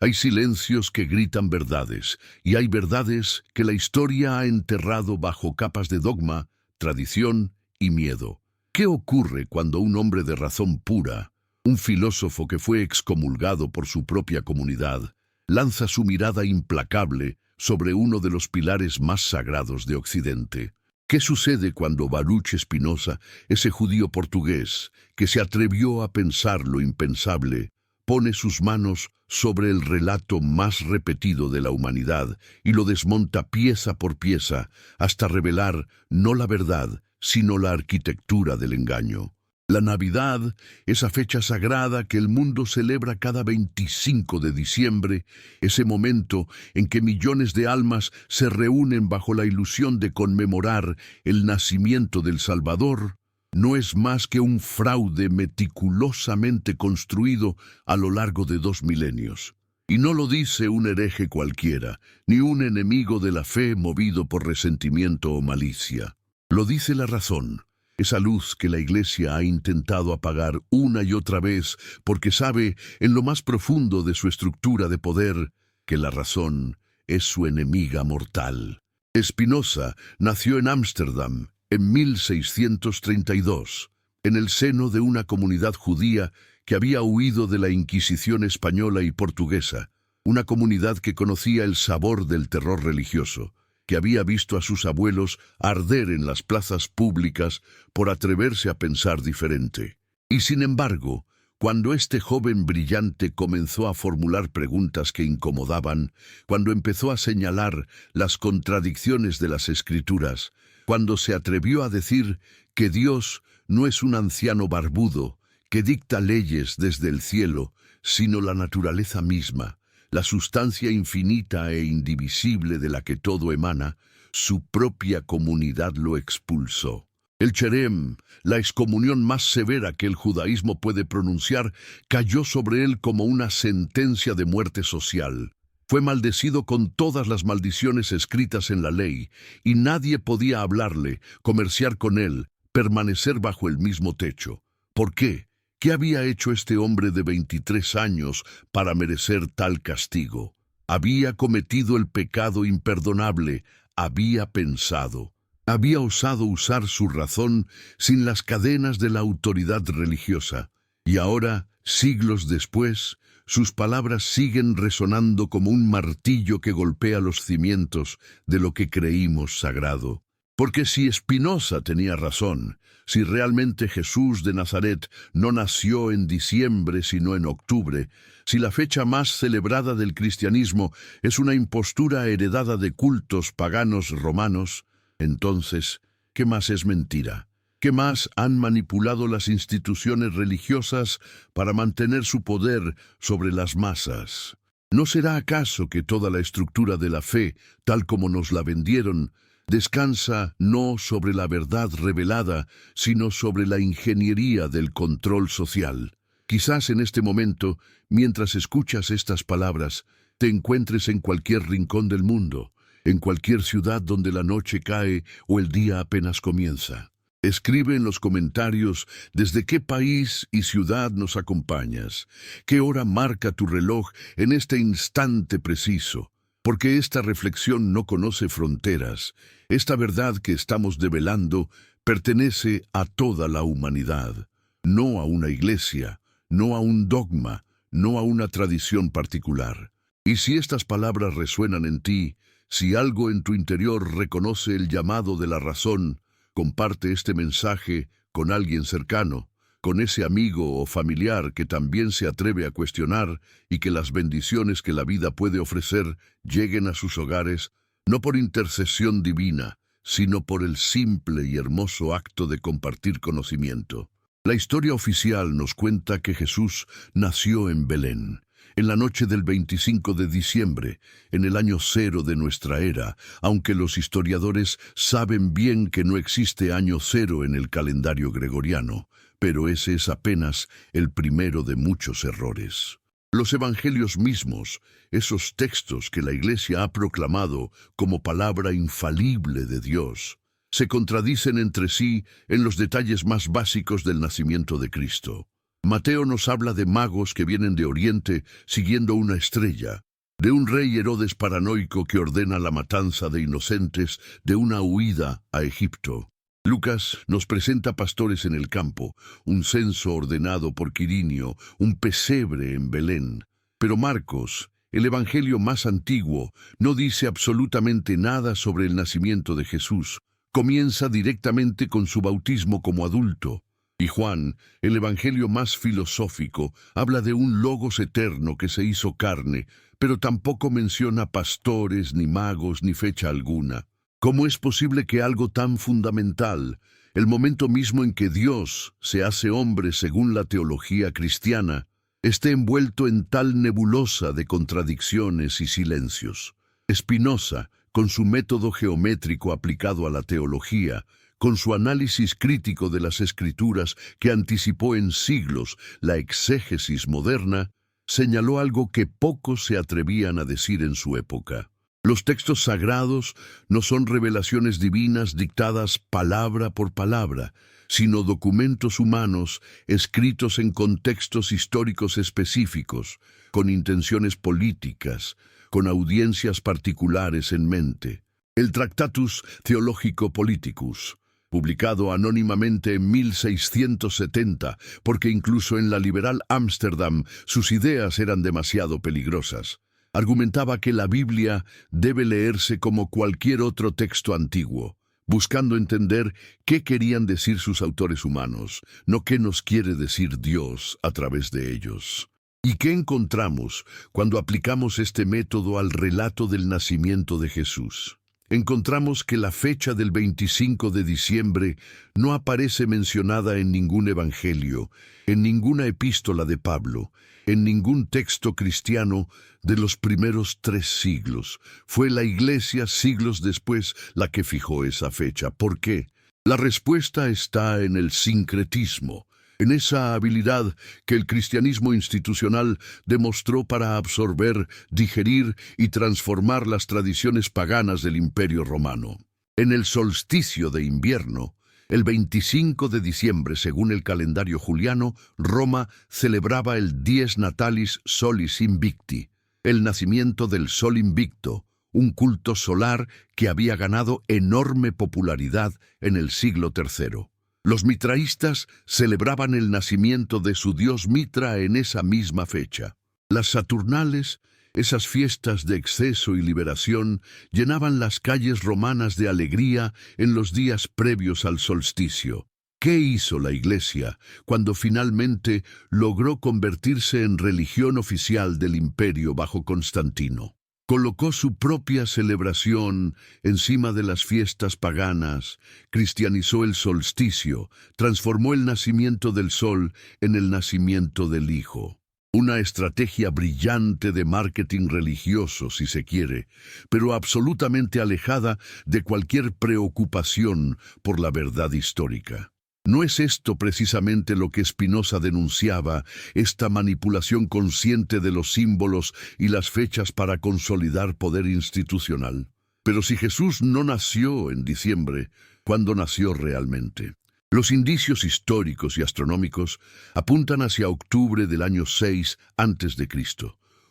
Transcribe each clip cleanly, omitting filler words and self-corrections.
Hay silencios que gritan verdades, y hay verdades que la historia ha enterrado bajo capas de dogma, tradición y miedo. ¿Qué ocurre cuando un hombre de razón pura, un filósofo que fue excomulgado por su propia comunidad, lanza su mirada implacable sobre uno de los pilares más sagrados de Occidente? ¿Qué sucede cuando Baruch Spinoza, ese judío portugués que se atrevió a pensar lo impensable, pone sus manos sobre el relato más repetido de la humanidad y lo desmonta pieza por pieza hasta revelar no la verdad, sino la arquitectura del engaño? La Navidad, esa fecha sagrada que el mundo celebra cada 25 de diciembre, ese momento en que millones de almas se reúnen bajo la ilusión de conmemorar el nacimiento del Salvador, no es más que un fraude meticulosamente construido a lo largo de 2 milenios. Y no lo dice un hereje cualquiera, ni un enemigo de la fe movido por resentimiento o malicia. Lo dice la razón, esa luz que la Iglesia ha intentado apagar una y otra vez porque sabe, en lo más profundo de su estructura de poder, que la razón es su enemiga mortal. Spinoza nació en Ámsterdam en 1632, en el seno de una comunidad judía que había huido de la Inquisición española y portuguesa, una comunidad que conocía el sabor del terror religioso, que había visto a sus abuelos arder en las plazas públicas por atreverse a pensar diferente. Y sin embargo, cuando este joven brillante comenzó a formular preguntas que incomodaban, cuando empezó a señalar las contradicciones de las Escrituras, cuando se atrevió a decir que Dios no es un anciano barbudo que dicta leyes desde el cielo, sino la naturaleza misma, la sustancia infinita e indivisible de la que todo emana, su propia comunidad lo expulsó. El cherem, la excomunión más severa que el judaísmo puede pronunciar, cayó sobre él como una sentencia de muerte social. Fue maldecido con todas las maldiciones escritas en la ley, y nadie podía hablarle, comerciar con él, permanecer bajo el mismo techo. ¿Por qué? ¿Qué había hecho este hombre de 23 años para merecer tal castigo? Había cometido el pecado imperdonable, había pensado, había osado usar su razón sin las cadenas de la autoridad religiosa, y ahora, siglos después, sus palabras siguen resonando como un martillo que golpea los cimientos de lo que creímos sagrado. Porque si Spinoza tenía razón, si realmente Jesús de Nazaret no nació en diciembre sino en octubre, si la fecha más celebrada del cristianismo es una impostura heredada de cultos paganos romanos, entonces, ¿qué más es mentira? ¿Qué más han manipulado las instituciones religiosas para mantener su poder sobre las masas? ¿No será acaso que toda la estructura de la fe, tal como nos la vendieron, descansa no sobre la verdad revelada, sino sobre la ingeniería del control social? Quizás en este momento, mientras escuchas estas palabras, te encuentres en cualquier rincón del mundo, en cualquier ciudad donde la noche cae o el día apenas comienza. Escribe en los comentarios desde qué país y ciudad nos acompañas, qué hora marca tu reloj en este instante preciso, porque esta reflexión no conoce fronteras. Esta verdad que estamos develando pertenece a toda la humanidad, no a una iglesia, no a un dogma, no a una tradición particular. Y si estas palabras resuenan en ti, si algo en tu interior reconoce el llamado de la razón, comparte este mensaje con alguien cercano, con ese amigo o familiar que también se atreve a cuestionar y que las bendiciones que la vida puede ofrecer lleguen a sus hogares, no por intercesión divina, sino por el simple y hermoso acto de compartir conocimiento. La historia oficial nos cuenta que Jesús nació en Belén, en la noche del 25 de diciembre, en el año 0 de nuestra era, aunque los historiadores saben bien que no existe año 0 en el calendario gregoriano, pero ese es apenas el primero de muchos errores. Los evangelios mismos, esos textos que la Iglesia ha proclamado como palabra infalible de Dios, se contradicen entre sí en los detalles más básicos del nacimiento de Cristo. Mateo nos habla de magos que vienen de Oriente siguiendo una estrella, de un rey Herodes paranoico que ordena la matanza de inocentes, de una huida a Egipto. Lucas nos presenta pastores en el campo, un censo ordenado por Quirinio, un pesebre en Belén. Pero Marcos, el evangelio más antiguo, no dice absolutamente nada sobre el nacimiento de Jesús. Comienza directamente con su bautismo como adulto. Y Juan, el evangelio más filosófico, habla de un logos eterno que se hizo carne, pero tampoco menciona pastores, ni magos, ni fecha alguna. ¿Cómo es posible que algo tan fundamental, el momento mismo en que Dios se hace hombre según la teología cristiana, esté envuelto en tal nebulosa de contradicciones y silencios? Spinoza, con su método geométrico aplicado a la teología, con su análisis crítico de las Escrituras que anticipó en siglos la exégesis moderna, señaló algo que pocos se atrevían a decir en su época. Los textos sagrados no son revelaciones divinas dictadas palabra por palabra, sino documentos humanos escritos en contextos históricos específicos, con intenciones políticas, con audiencias particulares en mente. El Tractatus Theologico Politicus, publicado anónimamente en 1670, porque incluso en la liberal Ámsterdam sus ideas eran demasiado peligrosas, argumentaba que la Biblia debe leerse como cualquier otro texto antiguo, buscando entender qué querían decir sus autores humanos, no qué nos quiere decir Dios a través de ellos. ¿Y qué encontramos cuando aplicamos este método al relato del nacimiento de Jesús? Encontramos que la fecha del 25 de diciembre no aparece mencionada en ningún evangelio, en ninguna epístola de Pablo, en ningún texto cristiano de los primeros 3 siglos. Fue la Iglesia siglos después la que fijó esa fecha. ¿Por qué? La respuesta está en el sincretismo, en esa habilidad que el cristianismo institucional demostró para absorber, digerir y transformar las tradiciones paganas del Imperio Romano. En el solsticio de invierno, el 25 de diciembre, según el calendario juliano, Roma celebraba el Dies Natalis Solis Invicti, el nacimiento del Sol Invicto, un culto solar que había ganado enorme popularidad en el siglo III. Los mitraístas celebraban el nacimiento de su dios Mitra en esa misma fecha. Las Saturnales, esas fiestas de exceso y liberación, llenaban las calles romanas de alegría en los días previos al solsticio. ¿Qué hizo la Iglesia cuando finalmente logró convertirse en religión oficial del imperio bajo Constantino? Colocó su propia celebración encima de las fiestas paganas, cristianizó el solsticio, transformó el nacimiento del sol en el nacimiento del Hijo. Una estrategia brillante de marketing religioso, si se quiere, pero absolutamente alejada de cualquier preocupación por la verdad histórica. ¿No es esto precisamente lo que Spinoza denunciaba, esta manipulación consciente de los símbolos y las fechas para consolidar poder institucional? Pero si Jesús no nació en diciembre, ¿cuándo nació realmente? Los indicios históricos y astronómicos apuntan hacia octubre del año 6 a.C.,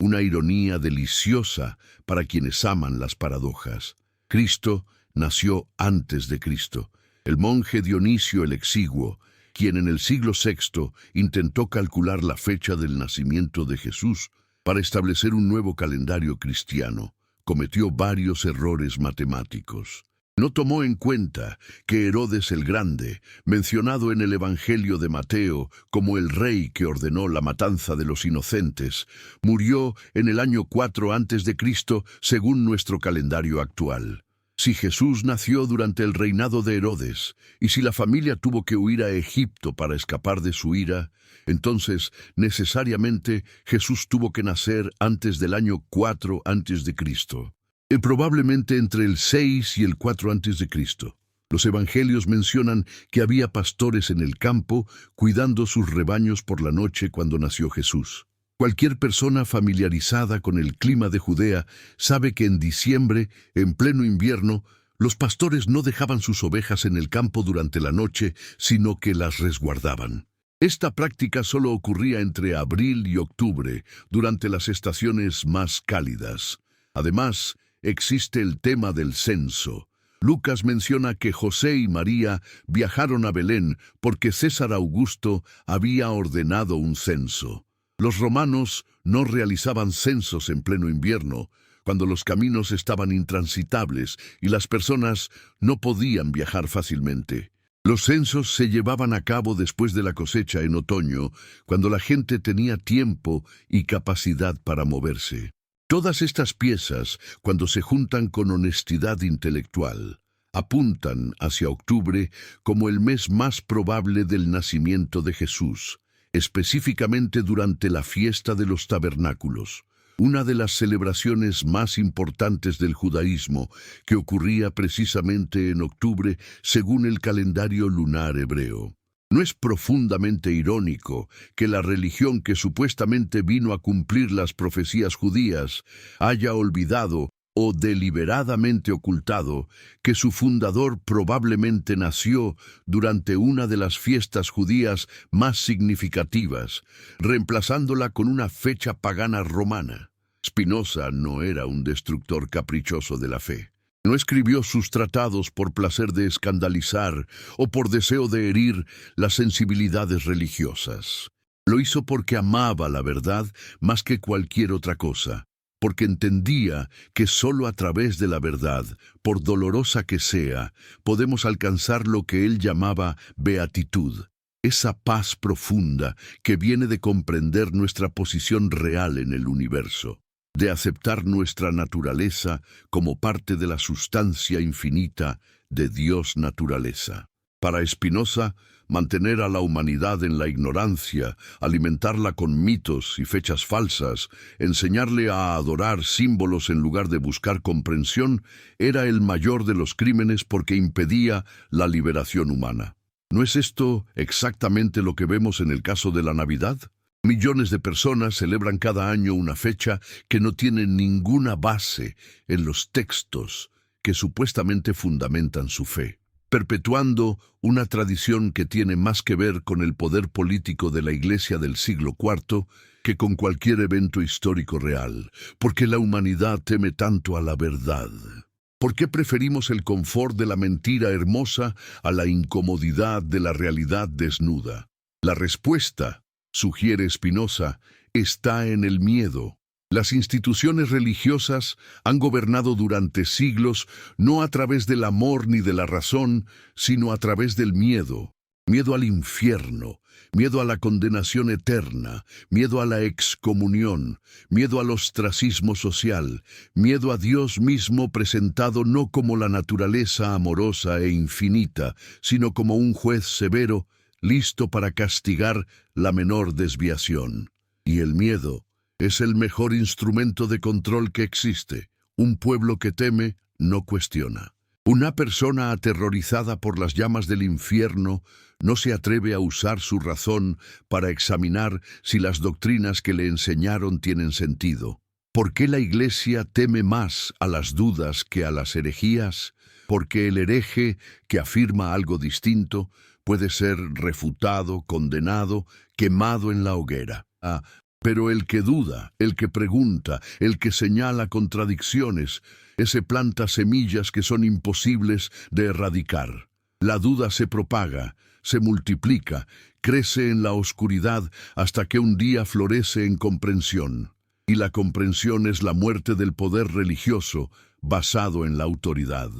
una ironía deliciosa para quienes aman las paradojas. Cristo nació antes de Cristo. El monje Dionisio el Exiguo, quien en el siglo VI intentó calcular la fecha del nacimiento de Jesús para establecer un nuevo calendario cristiano, cometió varios errores matemáticos. No tomó en cuenta que Herodes el Grande, mencionado en el Evangelio de Mateo como el rey que ordenó la matanza de los inocentes, murió en el año 4 a.C. según nuestro calendario actual. Si Jesús nació durante el reinado de Herodes, y si la familia tuvo que huir a Egipto para escapar de su ira, entonces necesariamente Jesús tuvo que nacer antes del año 4 a.C., probablemente entre el 6 y el 4 a.C. Los evangelios mencionan que había pastores en el campo cuidando sus rebaños por la noche cuando nació Jesús. Cualquier persona familiarizada con el clima de Judea sabe que en diciembre, en pleno invierno, los pastores no dejaban sus ovejas en el campo durante la noche, sino que las resguardaban. Esta práctica solo ocurría entre abril y octubre, durante las estaciones más cálidas. Además, existe el tema del censo. Lucas menciona que José y María viajaron a Belén porque César Augusto había ordenado un censo. Los romanos no realizaban censos en pleno invierno, cuando los caminos estaban intransitables y las personas no podían viajar fácilmente. Los censos se llevaban a cabo después de la cosecha en otoño, cuando la gente tenía tiempo y capacidad para moverse. Todas estas piezas, cuando se juntan con honestidad intelectual, apuntan hacia octubre como el mes más probable del nacimiento de Jesús, específicamente durante la fiesta de los tabernáculos, una de las celebraciones más importantes del judaísmo, que ocurría precisamente en octubre según el calendario lunar hebreo. ¿No es profundamente irónico que la religión que supuestamente vino a cumplir las profecías judías haya olvidado o deliberadamente ocultado que su fundador probablemente nació durante una de las fiestas judías más significativas, reemplazándola con una fecha pagana romana? Spinoza no era un destructor caprichoso de la fe. No escribió sus tratados por placer de escandalizar o por deseo de herir las sensibilidades religiosas. Lo hizo porque amaba la verdad más que cualquier otra cosa, porque entendía que sólo a través de la verdad, por dolorosa que sea, podemos alcanzar lo que él llamaba beatitud, esa paz profunda que viene de comprender nuestra posición real en el universo, de aceptar nuestra naturaleza como parte de la sustancia infinita de Dios naturaleza. Para Spinoza, mantener a la humanidad en la ignorancia, alimentarla con mitos y fechas falsas, enseñarle a adorar símbolos en lugar de buscar comprensión, era el mayor de los crímenes porque impedía la liberación humana. ¿No es esto exactamente lo que vemos en el caso de la Navidad? Millones de personas celebran cada año una fecha que no tiene ninguna base en los textos que supuestamente fundamentan su fe, perpetuando una tradición que tiene más que ver con el poder político de la Iglesia del siglo IV que con cualquier evento histórico real. ¿Por qué la humanidad teme tanto a la verdad? ¿Por qué preferimos el confort de la mentira hermosa a la incomodidad de la realidad desnuda? La respuesta, sugiere Spinoza, está en el miedo. Las instituciones religiosas han gobernado durante siglos no a través del amor ni de la razón, sino a través del miedo. Miedo al infierno, miedo a la condenación eterna, miedo a la excomunión, miedo al ostracismo social, miedo a Dios mismo presentado no como la naturaleza amorosa e infinita, sino como un juez severo, listo para castigar la menor desviación. Y el miedo es el mejor instrumento de control que existe. Un pueblo que teme no cuestiona. Una persona aterrorizada por las llamas del infierno no se atreve a usar su razón para examinar si las doctrinas que le enseñaron tienen sentido. ¿Por qué la Iglesia teme más a las dudas que a las herejías? Porque el hereje que afirma algo distinto puede ser refutado, condenado, quemado en la hoguera. Pero el que duda, el que pregunta, el que señala contradicciones, ese planta semillas que son imposibles de erradicar. La duda se propaga, se multiplica, crece en la oscuridad hasta que un día florece en comprensión. Y la comprensión es la muerte del poder religioso basado en la autoridad.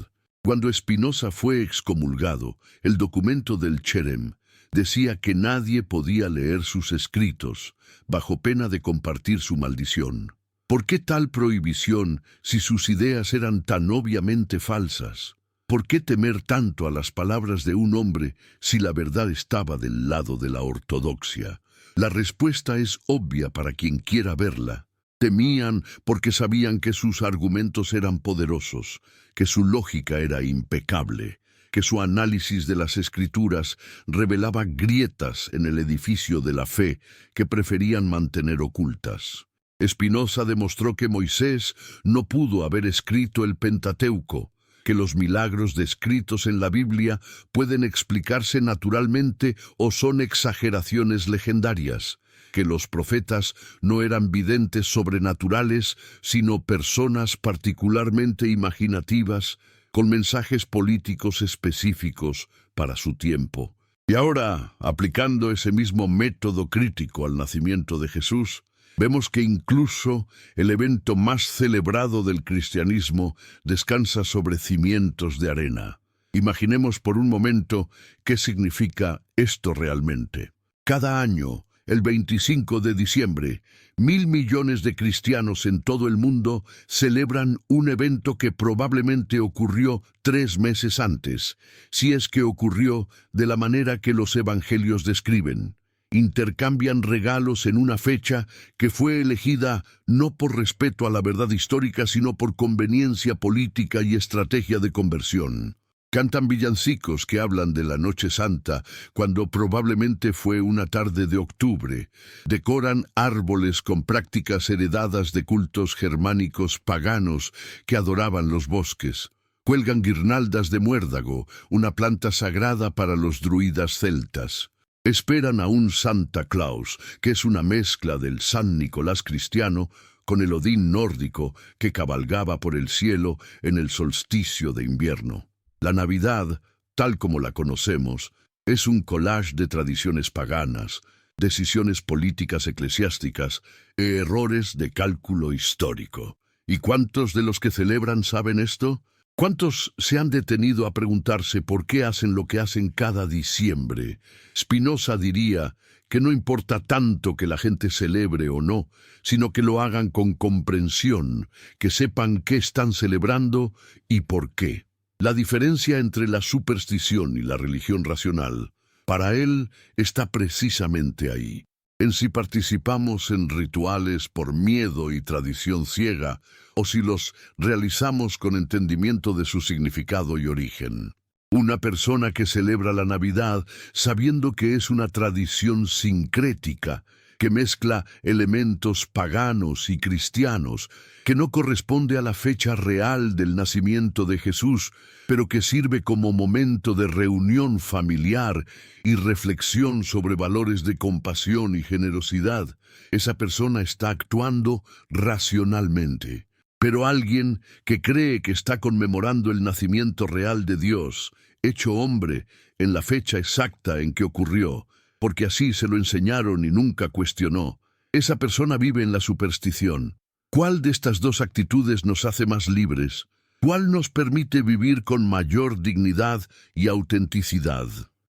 Cuando Spinoza fue excomulgado, el documento del Cherem decía que nadie podía leer sus escritos, bajo pena de compartir su maldición. ¿Por qué tal prohibición si sus ideas eran tan obviamente falsas? ¿Por qué temer tanto a las palabras de un hombre si la verdad estaba del lado de la ortodoxia? La respuesta es obvia para quien quiera verla. Temían porque sabían que sus argumentos eran poderosos, que su lógica era impecable, que su análisis de las Escrituras revelaba grietas en el edificio de la fe que preferían mantener ocultas. Spinoza demostró que Moisés no pudo haber escrito el Pentateuco, que los milagros descritos en la Biblia pueden explicarse naturalmente o son exageraciones legendarias, que los profetas no eran videntes sobrenaturales, sino personas particularmente imaginativas, con mensajes políticos específicos para su tiempo. Y ahora, aplicando ese mismo método crítico al nacimiento de Jesús, vemos que incluso el evento más celebrado del cristianismo descansa sobre cimientos de arena. Imaginemos por un momento qué significa esto realmente. Cada año, el 25 de diciembre, 1.000 millones de cristianos en todo el mundo celebran un evento que probablemente ocurrió 3 meses antes, si es que ocurrió de la manera que los evangelios describen. Intercambian regalos en una fecha que fue elegida no por respeto a la verdad histórica, sino por conveniencia política y estrategia de conversión. Cantan villancicos que hablan de la Noche Santa, cuando probablemente fue una tarde de octubre. Decoran árboles con prácticas heredadas de cultos germánicos paganos que adoraban los bosques. Cuelgan guirnaldas de muérdago, una planta sagrada para los druidas celtas. Esperan a un Santa Claus, que es una mezcla del San Nicolás cristiano con el Odín nórdico que cabalgaba por el cielo en el solsticio de invierno. La Navidad, tal como la conocemos, es un collage de tradiciones paganas, decisiones políticas eclesiásticas e errores de cálculo histórico. ¿Y cuántos de los que celebran saben esto? ¿Cuántos se han detenido a preguntarse por qué hacen lo que hacen cada diciembre? Spinoza diría que no importa tanto que la gente celebre o no, sino que lo hagan con comprensión, que sepan qué están celebrando y por qué. La diferencia entre la superstición y la religión racional, para él, está precisamente ahí. En si participamos en rituales por miedo y tradición ciega, o si los realizamos con entendimiento de su significado y origen. Una persona que celebra la Navidad sabiendo que es una tradición sincrética, que mezcla elementos paganos y cristianos, que no corresponde a la fecha real del nacimiento de Jesús, pero que sirve como momento de reunión familiar y reflexión sobre valores de compasión y generosidad. Esa persona está actuando racionalmente. Pero alguien que cree que está conmemorando el nacimiento real de Dios, hecho hombre, en la fecha exacta en que ocurrió, porque así se lo enseñaron y nunca cuestionó, esa persona vive en la superstición. ¿Cuál de estas dos actitudes nos hace más libres? ¿Cuál nos permite vivir con mayor dignidad y autenticidad?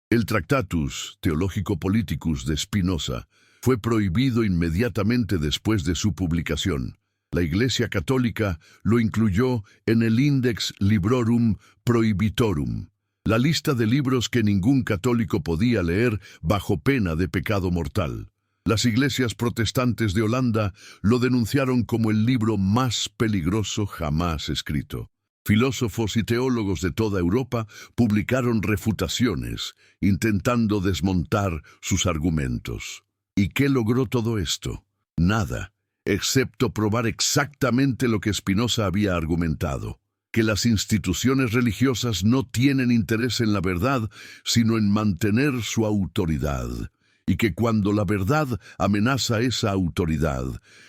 El Tractatus Theologico Politicus de Spinoza fue prohibido inmediatamente después de su publicación. La Iglesia Católica lo incluyó en el Index Librorum Prohibitorum, la lista de libros que ningún católico podía leer bajo pena de pecado mortal. Las iglesias protestantes de Holanda lo denunciaron como el libro más peligroso jamás escrito. Filósofos y teólogos de toda Europa publicaron refutaciones, intentando desmontar sus argumentos. ¿Y qué logró todo esto? Nada, excepto probar exactamente lo que Spinoza había argumentado, que las instituciones religiosas no tienen interés en la verdad, sino en mantener su autoridad, y que cuando la verdad amenaza esa autoridad,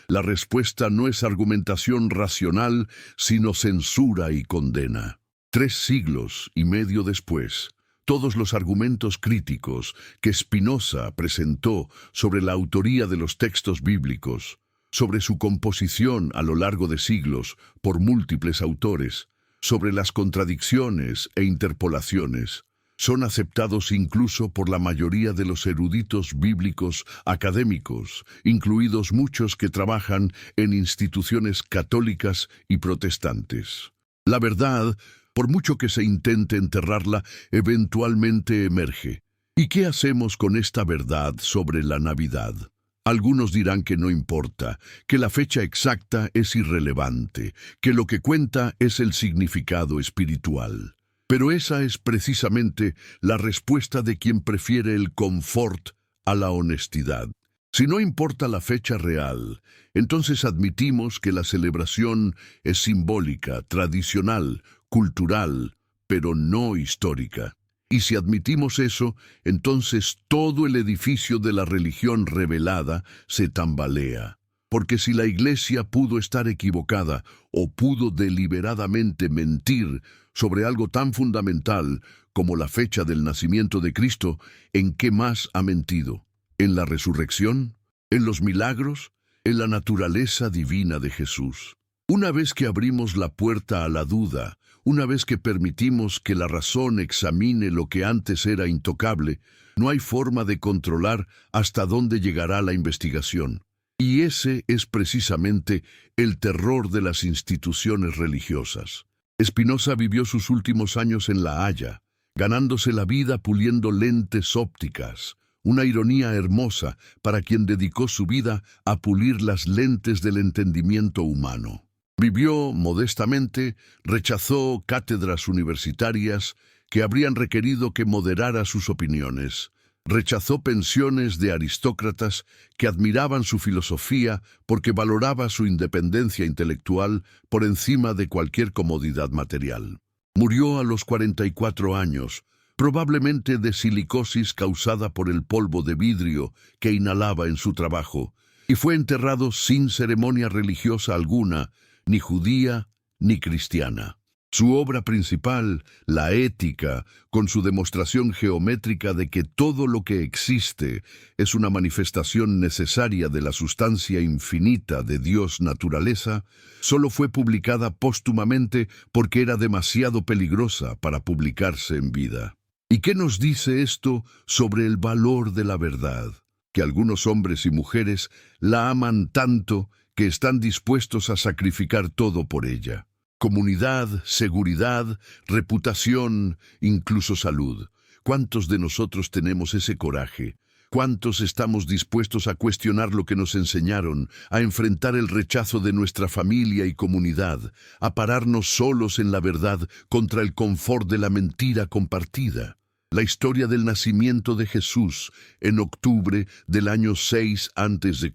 la respuesta no es argumentación racional, sino censura y condena. 3 siglos y medio después, todos los argumentos críticos que Spinoza presentó sobre la autoría de los textos bíblicos, sobre su composición a lo largo de siglos por múltiples autores, sobre las contradicciones e interpolaciones, son aceptados incluso por la mayoría de los eruditos bíblicos académicos, incluidos muchos que trabajan en instituciones católicas y protestantes. La verdad, por mucho que se intente enterrarla, eventualmente emerge. ¿Y qué hacemos con esta verdad sobre la Navidad? Algunos dirán que no importa, que la fecha exacta es irrelevante, que lo que cuenta es el significado espiritual. Pero esa es precisamente la respuesta de quien prefiere el confort a la honestidad. Si no importa la fecha real, entonces admitimos que la celebración es simbólica, tradicional, cultural, pero no histórica. Y si admitimos eso, entonces todo el edificio de la religión revelada se tambalea. Porque si la Iglesia pudo estar equivocada o pudo deliberadamente mentir sobre algo tan fundamental como la fecha del nacimiento de Cristo, ¿en qué más ha mentido? ¿En la resurrección? ¿En los milagros? ¿En la naturaleza divina de Jesús? Una vez que abrimos la puerta a la duda, una vez que permitimos que la razón examine lo que antes era intocable, no hay forma de controlar hasta dónde llegará la investigación. Y ese es precisamente el terror de las instituciones religiosas. Spinoza vivió sus últimos años en La Haya, ganándose la vida puliendo lentes ópticas, una ironía hermosa para quien dedicó su vida a pulir las lentes del entendimiento humano. Vivió modestamente, rechazó cátedras universitarias que habrían requerido que moderara sus opiniones. Rechazó pensiones de aristócratas que admiraban su filosofía porque valoraba su independencia intelectual por encima de cualquier comodidad material. Murió a los 44 años, probablemente de silicosis causada por el polvo de vidrio que inhalaba en su trabajo, y fue enterrado sin ceremonia religiosa alguna, ni judía ni cristiana. Su obra principal, La Ética, con su demostración geométrica de que todo lo que existe es una manifestación necesaria de la sustancia infinita de Dios naturaleza, solo fue publicada póstumamente porque era demasiado peligrosa para publicarse en vida. ¿Y qué nos dice esto sobre el valor de la verdad? Que algunos hombres y mujeres la aman tanto que están dispuestos a sacrificar todo por ella. Comunidad, seguridad, reputación, incluso salud. ¿Cuántos de nosotros tenemos ese coraje? ¿Cuántos estamos dispuestos a cuestionar lo que nos enseñaron, a enfrentar el rechazo de nuestra familia y comunidad, a pararnos solos en la verdad contra el confort de la mentira compartida? La historia del nacimiento de Jesús en octubre del año 6 a.C.,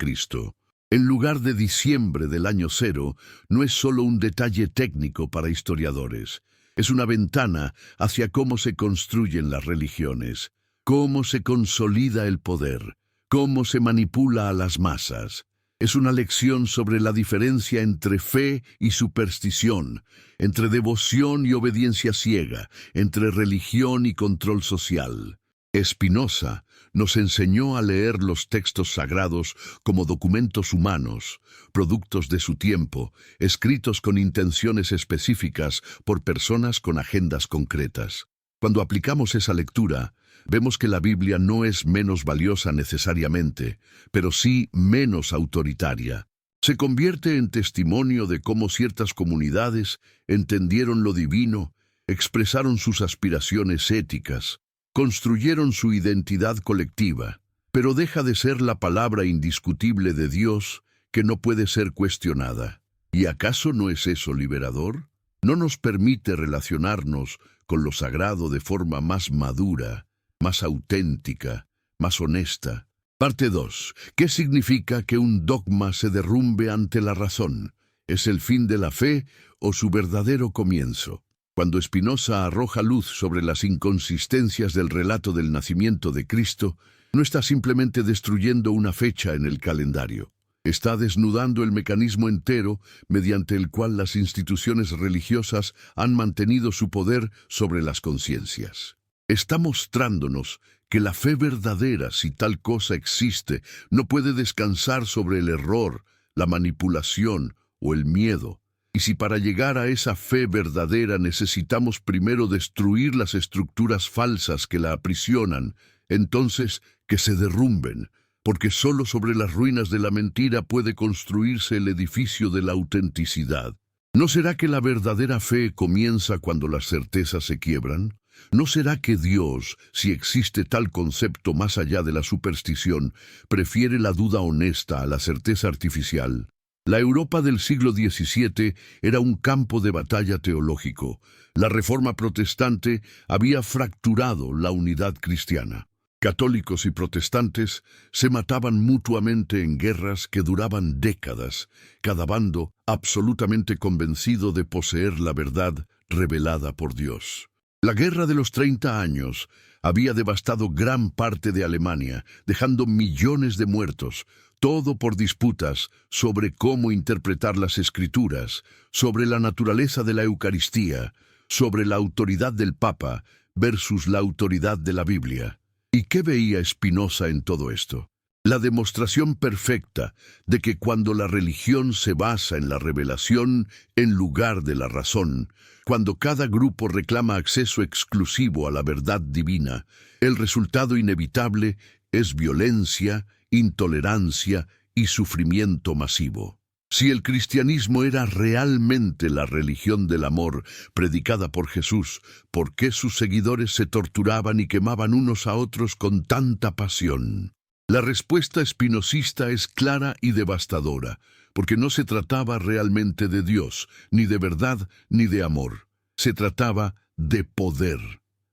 en lugar de diciembre del año 0, no es solo un detalle técnico para historiadores. Es una ventana hacia cómo se construyen las religiones, cómo se consolida el poder, cómo se manipula a las masas. Es una lección sobre la diferencia entre fe y superstición, entre devoción y obediencia ciega, entre religión y control social. Spinoza nos enseñó a leer los textos sagrados como documentos humanos, productos de su tiempo, escritos con intenciones específicas por personas con agendas concretas. Cuando aplicamos esa lectura, vemos que la Biblia no es menos valiosa necesariamente, pero sí menos autoritaria. Se convierte en testimonio de cómo ciertas comunidades entendieron lo divino, expresaron sus aspiraciones éticas, construyeron su identidad colectiva, pero deja de ser la palabra indiscutible de Dios que no puede ser cuestionada. ¿Y acaso no es eso liberador? ¿No nos permite relacionarnos con lo sagrado de forma más madura, más auténtica, más honesta? Parte 2. ¿Qué significa que un dogma se derrumbe ante la razón? ¿Es el fin de la fe o su verdadero comienzo? Cuando Spinoza arroja luz sobre las inconsistencias del relato del nacimiento de Cristo, no está simplemente destruyendo una fecha en el calendario. Está desnudando el mecanismo entero mediante el cual las instituciones religiosas han mantenido su poder sobre las conciencias. Está mostrándonos que la fe verdadera, si tal cosa existe, no puede descansar sobre el error, la manipulación o el miedo. Y si para llegar a esa fe verdadera necesitamos primero destruir las estructuras falsas que la aprisionan, entonces que se derrumben, porque solo sobre las ruinas de la mentira puede construirse el edificio de la autenticidad. ¿No será que la verdadera fe comienza cuando las certezas se quiebran? ¿No será que Dios, si existe tal concepto más allá de la superstición, prefiere la duda honesta a la certeza artificial? La Europa del siglo XVII era un campo de batalla teológico. La Reforma protestante había fracturado la unidad cristiana. Católicos y protestantes se mataban mutuamente en guerras que duraban décadas, cada bando absolutamente convencido de poseer la verdad, revelada por Dios. La Guerra de los 30 años había devastado gran parte de Alemania, dejando millones de muertos, todo por disputas sobre cómo interpretar las Escrituras, sobre la naturaleza de la Eucaristía, sobre la autoridad del Papa versus la autoridad de la Biblia. ¿Y qué veía Spinoza en todo esto? La demostración perfecta de que cuando la religión se basa en la revelación en lugar de la razón, cuando cada grupo reclama acceso exclusivo a la verdad divina, el resultado inevitable es violencia, intolerancia y sufrimiento masivo. Si el cristianismo era realmente la religión del amor predicada por Jesús, ¿por qué sus seguidores se torturaban y quemaban unos a otros con tanta pasión? La respuesta espinosista es clara y devastadora, porque no se trataba realmente de Dios, ni de verdad, ni de amor. Se trataba de poder.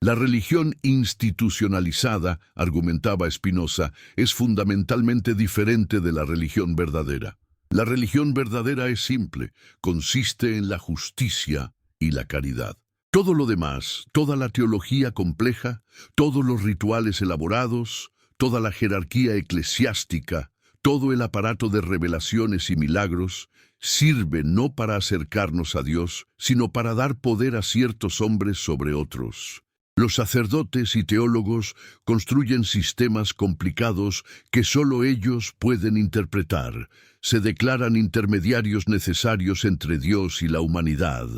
La religión institucionalizada, argumentaba Spinoza, es fundamentalmente diferente de la religión verdadera. La religión verdadera es simple, consiste en la justicia y la caridad. Todo lo demás, toda la teología compleja, todos los rituales elaborados, toda la jerarquía eclesiástica, todo el aparato de revelaciones y milagros, sirve no para acercarnos a Dios, sino para dar poder a ciertos hombres sobre otros. Los sacerdotes y teólogos construyen sistemas complicados que solo ellos pueden interpretar. Se declaran intermediarios necesarios entre Dios y la humanidad.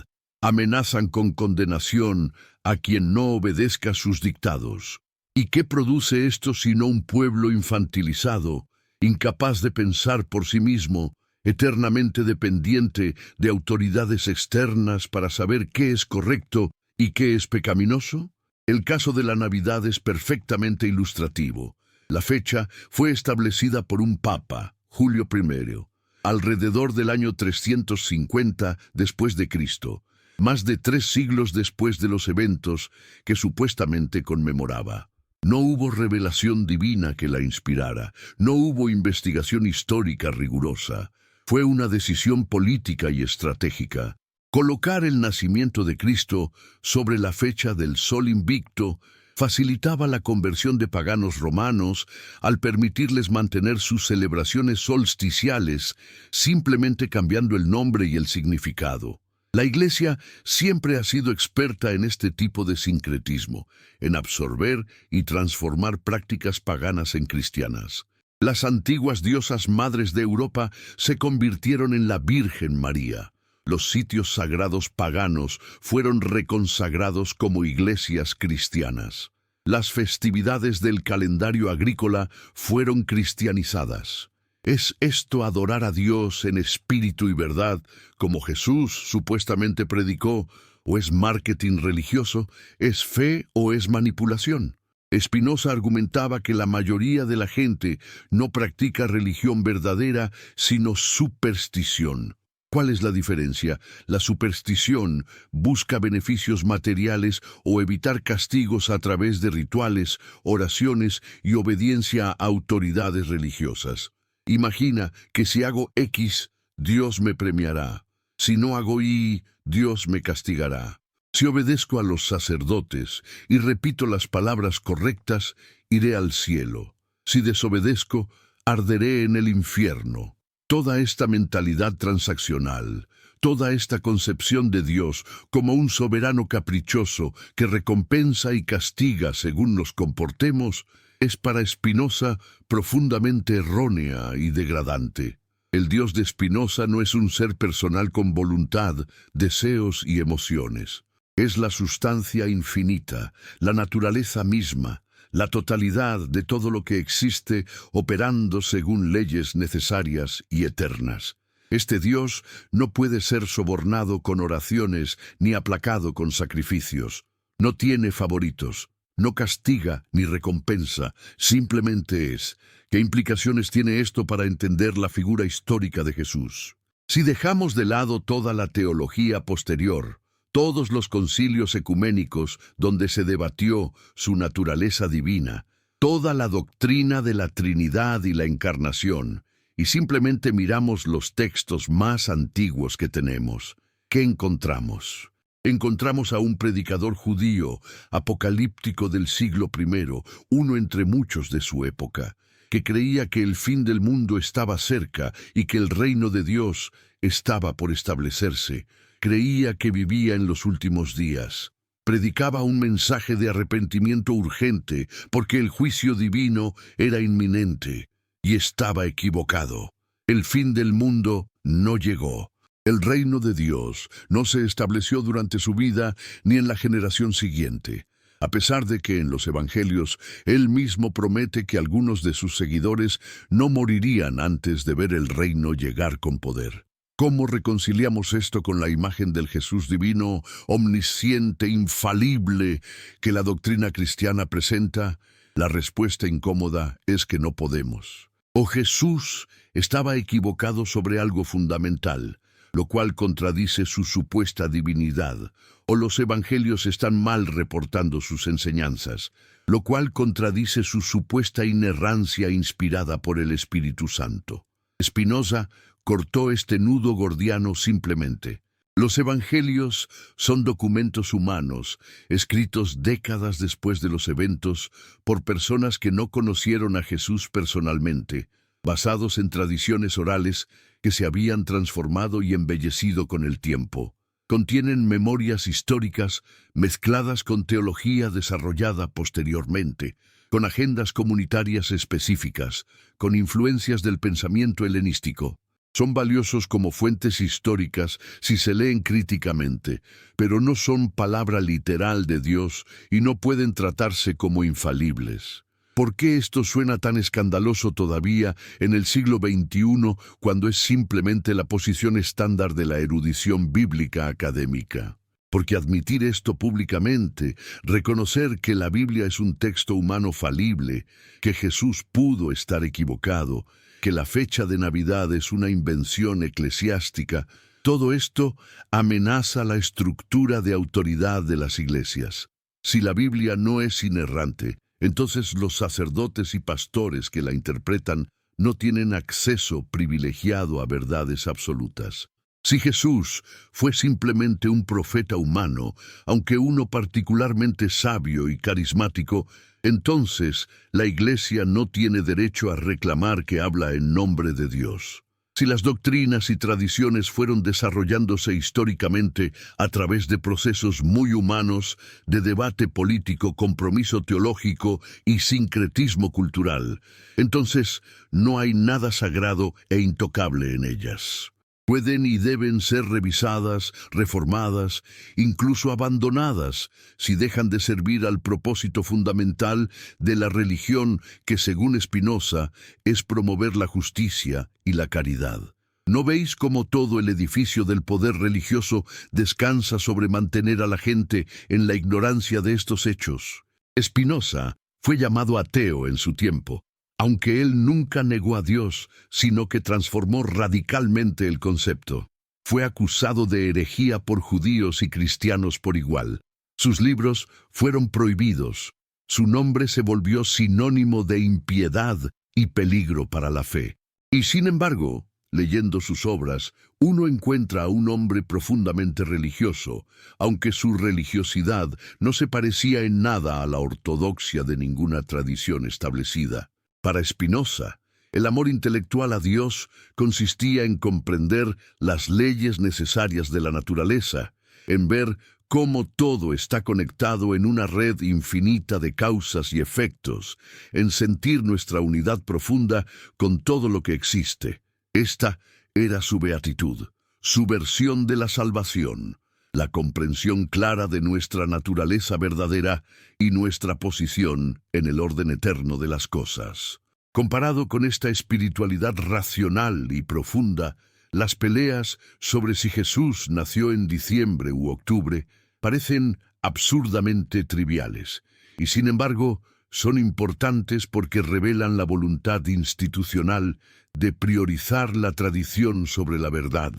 Amenazan con condenación a quien no obedezca sus dictados. ¿Y qué produce esto sino un pueblo infantilizado, incapaz de pensar por sí mismo, eternamente dependiente de autoridades externas para saber qué es correcto y qué es pecaminoso? El caso de la Navidad es perfectamente ilustrativo. La fecha fue establecida por un papa, Julio I, alrededor del año 350 después de Cristo, más de 3 siglos después de los eventos que supuestamente conmemoraba. No hubo revelación divina que la inspirara, no hubo investigación histórica rigurosa. Fue una decisión política y estratégica. Colocar el nacimiento de Cristo sobre la fecha del Sol Invicto facilitaba la conversión de paganos romanos al permitirles mantener sus celebraciones solsticiales, simplemente cambiando el nombre y el significado. La Iglesia siempre ha sido experta en este tipo de sincretismo, en absorber y transformar prácticas paganas en cristianas. Las antiguas diosas madres de Europa se convirtieron en la Virgen María. Los sitios sagrados paganos fueron reconsagrados como iglesias cristianas. Las festividades del calendario agrícola fueron cristianizadas. ¿Es esto adorar a Dios en espíritu y verdad, como Jesús supuestamente predicó, o es marketing religioso, es fe o es manipulación? Spinoza argumentaba que la mayoría de la gente no practica religión verdadera, sino superstición. ¿Cuál es la diferencia? La superstición busca beneficios materiales o evitar castigos a través de rituales, oraciones y obediencia a autoridades religiosas. Imagina que si hago X, Dios me premiará. Si no hago Y, Dios me castigará. Si obedezco a los sacerdotes y repito las palabras correctas, iré al cielo. Si desobedezco, arderé en el infierno. Toda esta mentalidad transaccional, toda esta concepción de Dios como un soberano caprichoso que recompensa y castiga según nos comportemos, es para Spinoza profundamente errónea y degradante. El Dios de Spinoza no es un ser personal con voluntad, deseos y emociones. Es la sustancia infinita, la naturaleza misma, la totalidad de todo lo que existe operando según leyes necesarias y eternas. Este Dios no puede ser sobornado con oraciones ni aplacado con sacrificios. No tiene favoritos, no castiga ni recompensa, simplemente es. ¿Qué implicaciones tiene esto para entender la figura histórica de Jesús? Si dejamos de lado toda la teología posterior, todos los concilios ecuménicos donde se debatió su naturaleza divina, toda la doctrina de la Trinidad y la Encarnación, y simplemente miramos los textos más antiguos que tenemos, ¿qué encontramos? Encontramos a un predicador judío, apocalíptico del siglo I, uno entre muchos de su época, que creía que el fin del mundo estaba cerca y que el reino de Dios estaba por establecerse. Creía que vivía en los últimos días. Predicaba un mensaje de arrepentimiento urgente porque el juicio divino era inminente, y estaba equivocado. El fin del mundo no llegó. El reino de Dios no se estableció durante su vida ni en la generación siguiente, a pesar de que en los evangelios él mismo promete que algunos de sus seguidores no morirían antes de ver el reino llegar con poder. ¿Cómo reconciliamos esto con la imagen del Jesús divino, omnisciente, infalible, que la doctrina cristiana presenta? La respuesta incómoda es que no podemos. O Jesús estaba equivocado sobre algo fundamental, lo cual contradice su supuesta divinidad, o los evangelios están mal reportando sus enseñanzas, lo cual contradice su supuesta inerrancia inspirada por el Espíritu Santo. Spinoza cortó este nudo gordiano simplemente. Los evangelios son documentos humanos, escritos décadas después de los eventos por personas que no conocieron a Jesús personalmente, basados en tradiciones orales que se habían transformado y embellecido con el tiempo. Contienen memorias históricas mezcladas con teología desarrollada posteriormente, con agendas comunitarias específicas, con influencias del pensamiento helenístico. Son valiosos como fuentes históricas si se leen críticamente, pero no son palabra literal de Dios y no pueden tratarse como infalibles. ¿Por qué esto suena tan escandaloso todavía en el siglo XXI cuando es simplemente la posición estándar de la erudición bíblica académica? Porque admitir esto públicamente, reconocer que la Biblia es un texto humano falible, que Jesús pudo estar equivocado, que la fecha de Navidad es una invención eclesiástica, todo esto amenaza la estructura de autoridad de las iglesias. Si la Biblia no es inerrante, entonces los sacerdotes y pastores que la interpretan no tienen acceso privilegiado a verdades absolutas. Si Jesús fue simplemente un profeta humano, aunque uno particularmente sabio y carismático, entonces la Iglesia no tiene derecho a reclamar que habla en nombre de Dios. Si las doctrinas y tradiciones fueron desarrollándose históricamente a través de procesos muy humanos, de debate político, compromiso teológico y sincretismo cultural, entonces no hay nada sagrado e intocable en ellas. Pueden y deben ser revisadas, reformadas, incluso abandonadas, si dejan de servir al propósito fundamental de la religión que, según Spinoza, es promover la justicia y la caridad. ¿No veis cómo todo el edificio del poder religioso descansa sobre mantener a la gente en la ignorancia de estos hechos? Spinoza fue llamado ateo en su tiempo, aunque él nunca negó a Dios, sino que transformó radicalmente el concepto. Fue acusado de herejía por judíos y cristianos por igual. Sus libros fueron prohibidos. Su nombre se volvió sinónimo de impiedad y peligro para la fe. Y sin embargo, leyendo sus obras, uno encuentra a un hombre profundamente religioso, aunque su religiosidad no se parecía en nada a la ortodoxia de ninguna tradición establecida. Para Spinoza, el amor intelectual a Dios consistía en comprender las leyes necesarias de la naturaleza, en ver cómo todo está conectado en una red infinita de causas y efectos, en sentir nuestra unidad profunda con todo lo que existe. Esta era su beatitud, su versión de la salvación, la comprensión clara de nuestra naturaleza verdadera y nuestra posición en el orden eterno de las cosas. Comparado con esta espiritualidad racional y profunda, las peleas sobre si Jesús nació en diciembre u octubre parecen absurdamente triviales, y sin embargo son importantes porque revelan la voluntad institucional de priorizar la tradición sobre la verdad,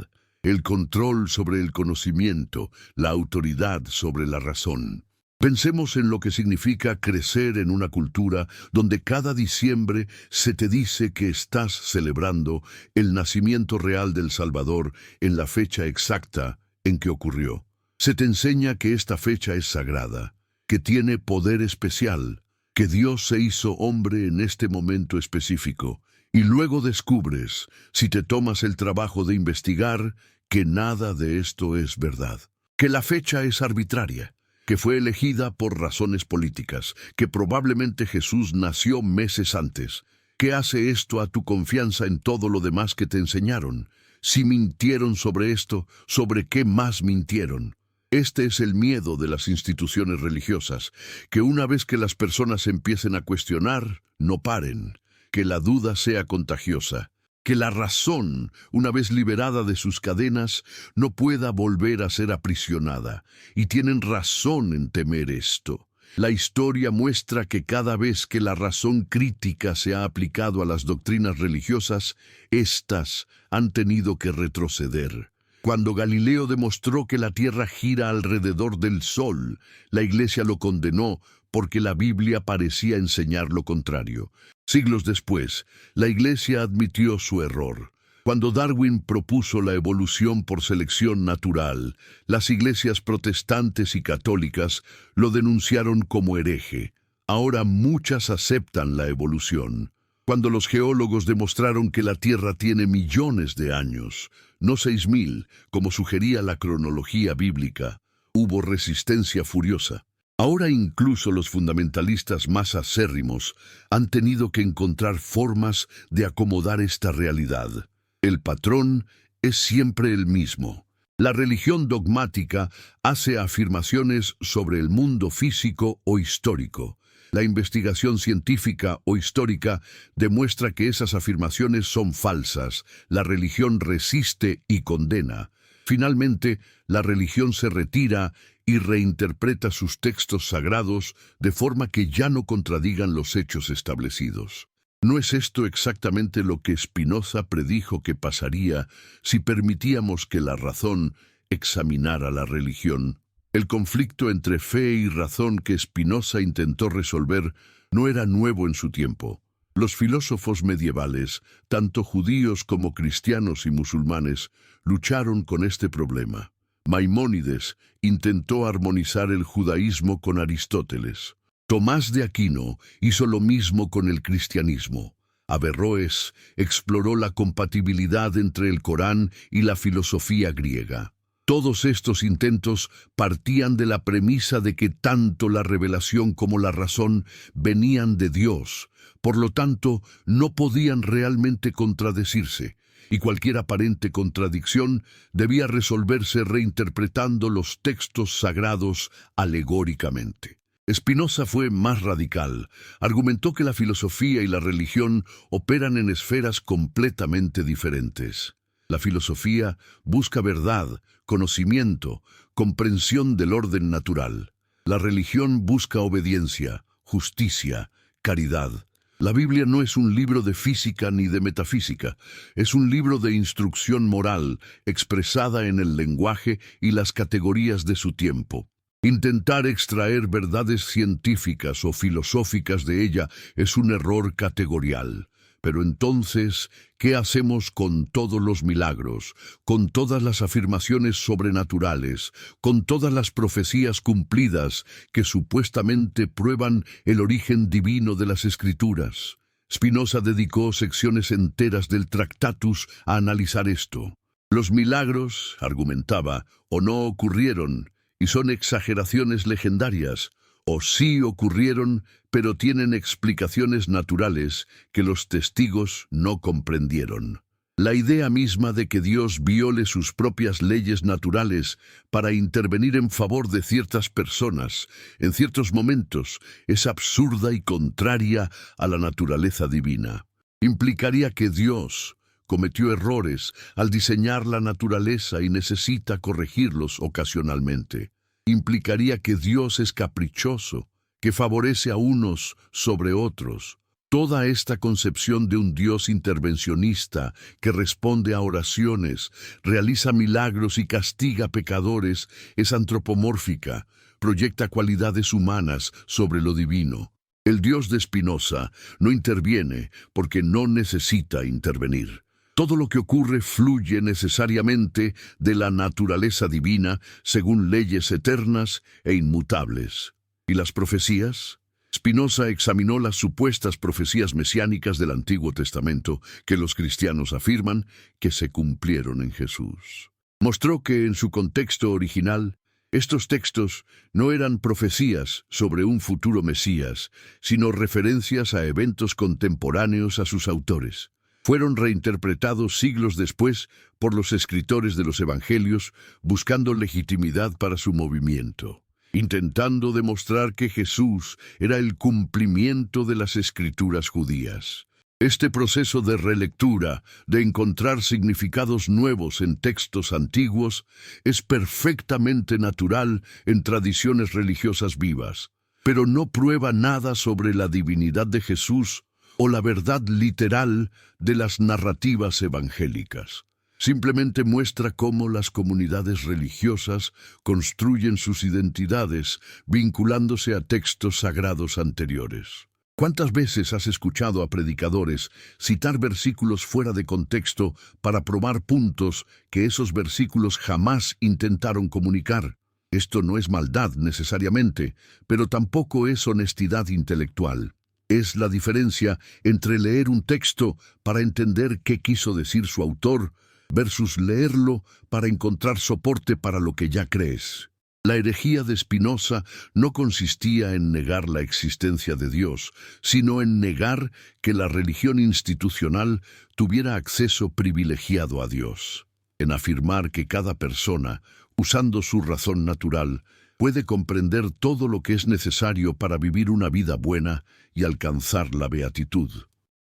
el control sobre el conocimiento, la autoridad sobre la razón. Pensemos en lo que significa crecer en una cultura donde cada diciembre se te dice que estás celebrando el nacimiento real del Salvador en la fecha exacta en que ocurrió. Se te enseña que esta fecha es sagrada, que tiene poder especial, que Dios se hizo hombre en este momento específico, y luego descubres, si te tomas el trabajo de investigar, que nada de esto es verdad, que la fecha es arbitraria, que fue elegida por razones políticas, que probablemente Jesús nació meses antes. ¿Qué hace esto a tu confianza en todo lo demás que te enseñaron? Si mintieron sobre esto, ¿sobre qué más mintieron? Este es el miedo de las instituciones religiosas, que una vez que las personas empiecen a cuestionar, no paren, que la duda sea contagiosa, que la razón, una vez liberada de sus cadenas, no pueda volver a ser aprisionada, y tienen razón en temer esto. La historia muestra que cada vez que la razón crítica se ha aplicado a las doctrinas religiosas, éstas han tenido que retroceder. Cuando Galileo demostró que la Tierra gira alrededor del Sol, la Iglesia lo condenó porque la Biblia parecía enseñar lo contrario. Siglos después, la Iglesia admitió su error. Cuando Darwin propuso la evolución por selección natural, las iglesias protestantes y católicas lo denunciaron como hereje. Ahora muchas aceptan la evolución. Cuando los geólogos demostraron que la Tierra tiene millones de años, no 6.000, como sugería la cronología bíblica, hubo resistencia furiosa. Ahora incluso los fundamentalistas más acérrimos han tenido que encontrar formas de acomodar esta realidad. El patrón es siempre el mismo. La religión dogmática hace afirmaciones sobre el mundo físico o histórico. La investigación científica o histórica demuestra que esas afirmaciones son falsas. La religión resiste y condena. Finalmente, la religión se retira y reinterpreta sus textos sagrados de forma que ya no contradigan los hechos establecidos. ¿No es esto exactamente lo que Spinoza predijo que pasaría si permitíamos que la razón examinara la religión? El conflicto entre fe y razón que Spinoza intentó resolver no era nuevo en su tiempo. Los filósofos medievales, tanto judíos como cristianos y musulmanes, lucharon con este problema. Maimónides intentó armonizar el judaísmo con Aristóteles. Tomás de Aquino hizo lo mismo con el cristianismo. Averroes exploró la compatibilidad entre el Corán y la filosofía griega. Todos estos intentos partían de la premisa de que tanto la revelación como la razón venían de Dios, por lo tanto no podían realmente contradecirse, y cualquier aparente contradicción debía resolverse reinterpretando los textos sagrados alegóricamente. Spinoza fue más radical. Argumentó que la filosofía y la religión operan en esferas completamente diferentes. La filosofía busca verdad, conocimiento, comprensión del orden natural. La religión busca obediencia, justicia, caridad. La Biblia no es un libro de física ni de metafísica, es un libro de instrucción moral expresada en el lenguaje y las categorías de su tiempo. Intentar extraer verdades científicas o filosóficas de ella es un error categorial. Pero entonces, ¿qué hacemos con todos los milagros, con todas las afirmaciones sobrenaturales, con todas las profecías cumplidas que supuestamente prueban el origen divino de las Escrituras? Spinoza dedicó secciones enteras del Tractatus a analizar esto. Los milagros, argumentaba, o no ocurrieron, y son exageraciones legendarias, o sí ocurrieron, pero tienen explicaciones naturales que los testigos no comprendieron. La idea misma de que Dios viole sus propias leyes naturales para intervenir en favor de ciertas personas, en ciertos momentos, es absurda y contraria a la naturaleza divina. Implicaría que Dios cometió errores al diseñar la naturaleza y necesita corregirlos ocasionalmente. Implicaría que Dios es caprichoso, que favorece a unos sobre otros. Toda esta concepción de un Dios intervencionista que responde a oraciones, realiza milagros y castiga pecadores es antropomórfica, proyecta cualidades humanas sobre lo divino. El Dios de Spinoza no interviene porque no necesita intervenir. Todo lo que ocurre fluye necesariamente de la naturaleza divina según leyes eternas e inmutables. ¿Y las profecías? Spinoza examinó las supuestas profecías mesiánicas del Antiguo Testamento que los cristianos afirman que se cumplieron en Jesús. Mostró que en su contexto original, estos textos no eran profecías sobre un futuro Mesías, sino referencias a eventos contemporáneos a sus autores. Fueron reinterpretados siglos después por los escritores de los Evangelios, buscando legitimidad para su movimiento, intentando demostrar que Jesús era el cumplimiento de las escrituras judías. Este proceso de relectura, de encontrar significados nuevos en textos antiguos, es perfectamente natural en tradiciones religiosas vivas, pero no prueba nada sobre la divinidad de Jesús o la verdad literal de las narrativas evangélicas. Simplemente muestra cómo las comunidades religiosas construyen sus identidades vinculándose a textos sagrados anteriores. ¿Cuántas veces has escuchado a predicadores citar versículos fuera de contexto para probar puntos que esos versículos jamás intentaron comunicar? Esto no es maldad necesariamente, pero tampoco es honestidad intelectual. Es la diferencia entre leer un texto para entender qué quiso decir su autor versus leerlo para encontrar soporte para lo que ya crees. La herejía de Spinoza no consistía en negar la existencia de Dios, sino en negar que la religión institucional tuviera acceso privilegiado a Dios, en afirmar que cada persona, usando su razón natural, puede comprender todo lo que es necesario para vivir una vida buena y alcanzar la beatitud.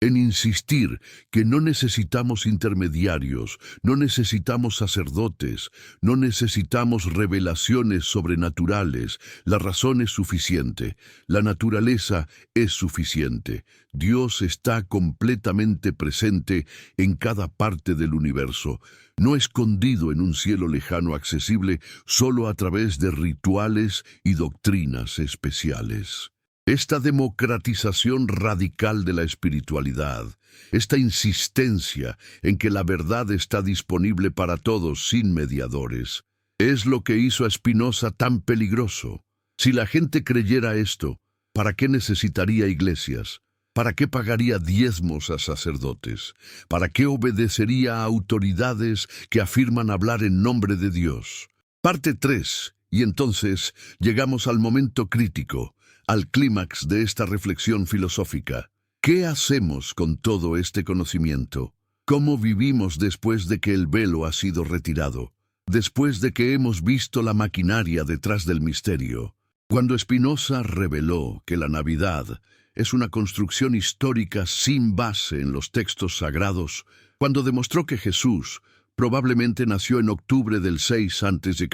En insistir que no necesitamos intermediarios, no necesitamos sacerdotes, no necesitamos revelaciones sobrenaturales. La razón es suficiente, la naturaleza es suficiente. Dios está completamente presente en cada parte del universo, no escondido en un cielo lejano accesible solo a través de rituales y doctrinas especiales. Esta democratización radical de la espiritualidad, esta insistencia en que la verdad está disponible para todos sin mediadores, es lo que hizo a Spinoza tan peligroso. Si la gente creyera esto, ¿para qué necesitaría iglesias? ¿Para qué pagaría diezmos a sacerdotes? ¿Para qué obedecería a autoridades que afirman hablar en nombre de Dios? Parte 3. Y entonces llegamos al momento crítico, al clímax de esta reflexión filosófica. ¿Qué hacemos con todo este conocimiento? ¿Cómo vivimos después de que el velo ha sido retirado? Después de que hemos visto la maquinaria detrás del misterio. Cuando Spinoza reveló que la Navidad es una construcción histórica sin base en los textos sagrados, cuando demostró que Jesús probablemente nació en octubre del 6 a.C.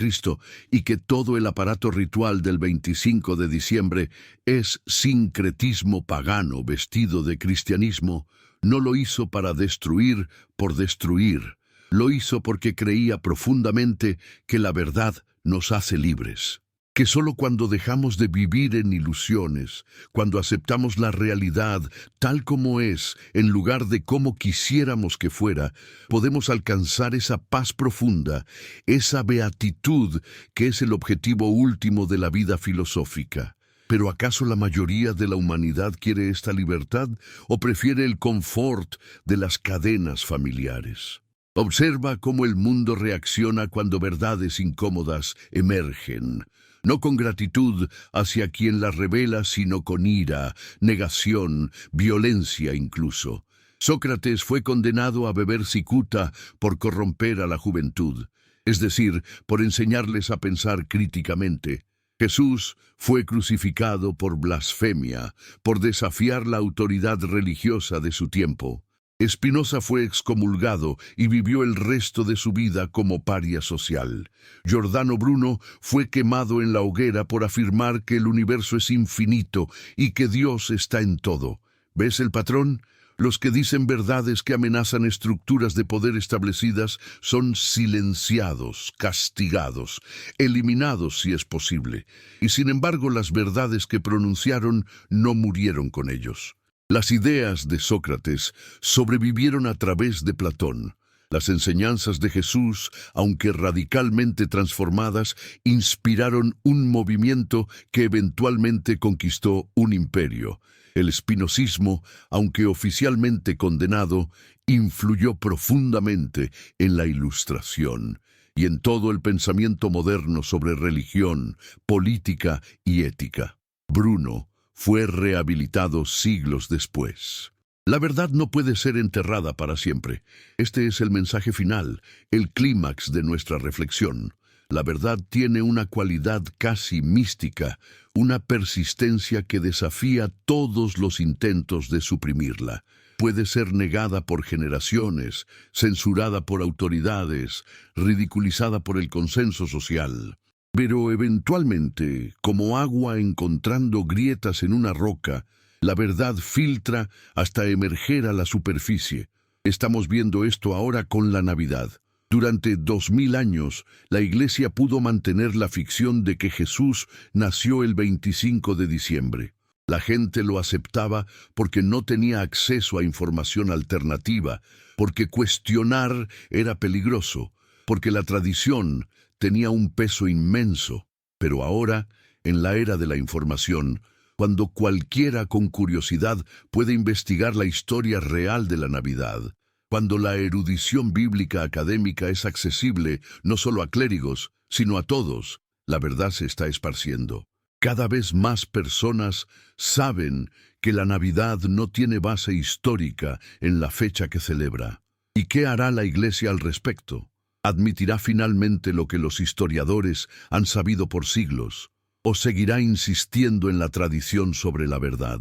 y que todo el aparato ritual del 25 de diciembre es sincretismo pagano vestido de cristianismo, no lo hizo para destruir por destruir, lo hizo porque creía profundamente que la verdad nos hace libres. Que solo cuando dejamos de vivir en ilusiones, cuando aceptamos la realidad tal como es, en lugar de como quisiéramos que fuera, podemos alcanzar esa paz profunda, esa beatitud que es el objetivo último de la vida filosófica. ¿Pero acaso la mayoría de la humanidad quiere esta libertad o prefiere el confort de las cadenas familiares? Observa cómo el mundo reacciona cuando verdades incómodas emergen. No con gratitud hacia quien las revela, sino con ira, negación, violencia incluso. Sócrates fue condenado a beber cicuta por corromper a la juventud, es decir, por enseñarles a pensar críticamente. Jesús fue crucificado por blasfemia, por desafiar la autoridad religiosa de su tiempo. Spinoza fue excomulgado y vivió el resto de su vida como paria social. Giordano Bruno fue quemado en la hoguera por afirmar que el universo es infinito y que Dios está en todo. ¿Ves el patrón? Los que dicen verdades que amenazan estructuras de poder establecidas son silenciados, castigados, eliminados si es posible. Y sin embargo, las verdades que pronunciaron no murieron con ellos. Las ideas de Sócrates sobrevivieron a través de Platón. Las enseñanzas de Jesús, aunque radicalmente transformadas, inspiraron un movimiento que eventualmente conquistó un imperio. El espinosismo, aunque oficialmente condenado, influyó profundamente en la Ilustración y en todo el pensamiento moderno sobre religión, política y ética. Bruno fue rehabilitado siglos después. La verdad no puede ser enterrada para siempre. Este es el mensaje final, el clímax de nuestra reflexión. La verdad tiene una cualidad casi mística, una persistencia que desafía todos los intentos de suprimirla. Puede ser negada por generaciones, censurada por autoridades, ridiculizada por el consenso social. Pero eventualmente, como agua encontrando grietas en una roca, la verdad filtra hasta emerger a la superficie. Estamos viendo esto ahora con la Navidad. Durante 2000 años, la Iglesia pudo mantener la ficción de que Jesús nació el 25 de diciembre. La gente lo aceptaba porque no tenía acceso a información alternativa, porque cuestionar era peligroso, porque la tradición tenía un peso inmenso. Pero ahora, en la era de la información, cuando cualquiera con curiosidad puede investigar la historia real de la Navidad, cuando la erudición bíblica académica es accesible no solo a clérigos, sino a todos, la verdad se está esparciendo. Cada vez más personas saben que la Navidad no tiene base histórica en la fecha que celebra. ¿Y qué hará la Iglesia al respecto? ¿Admitirá finalmente lo que los historiadores han sabido por siglos? ¿O seguirá insistiendo en la tradición sobre la verdad?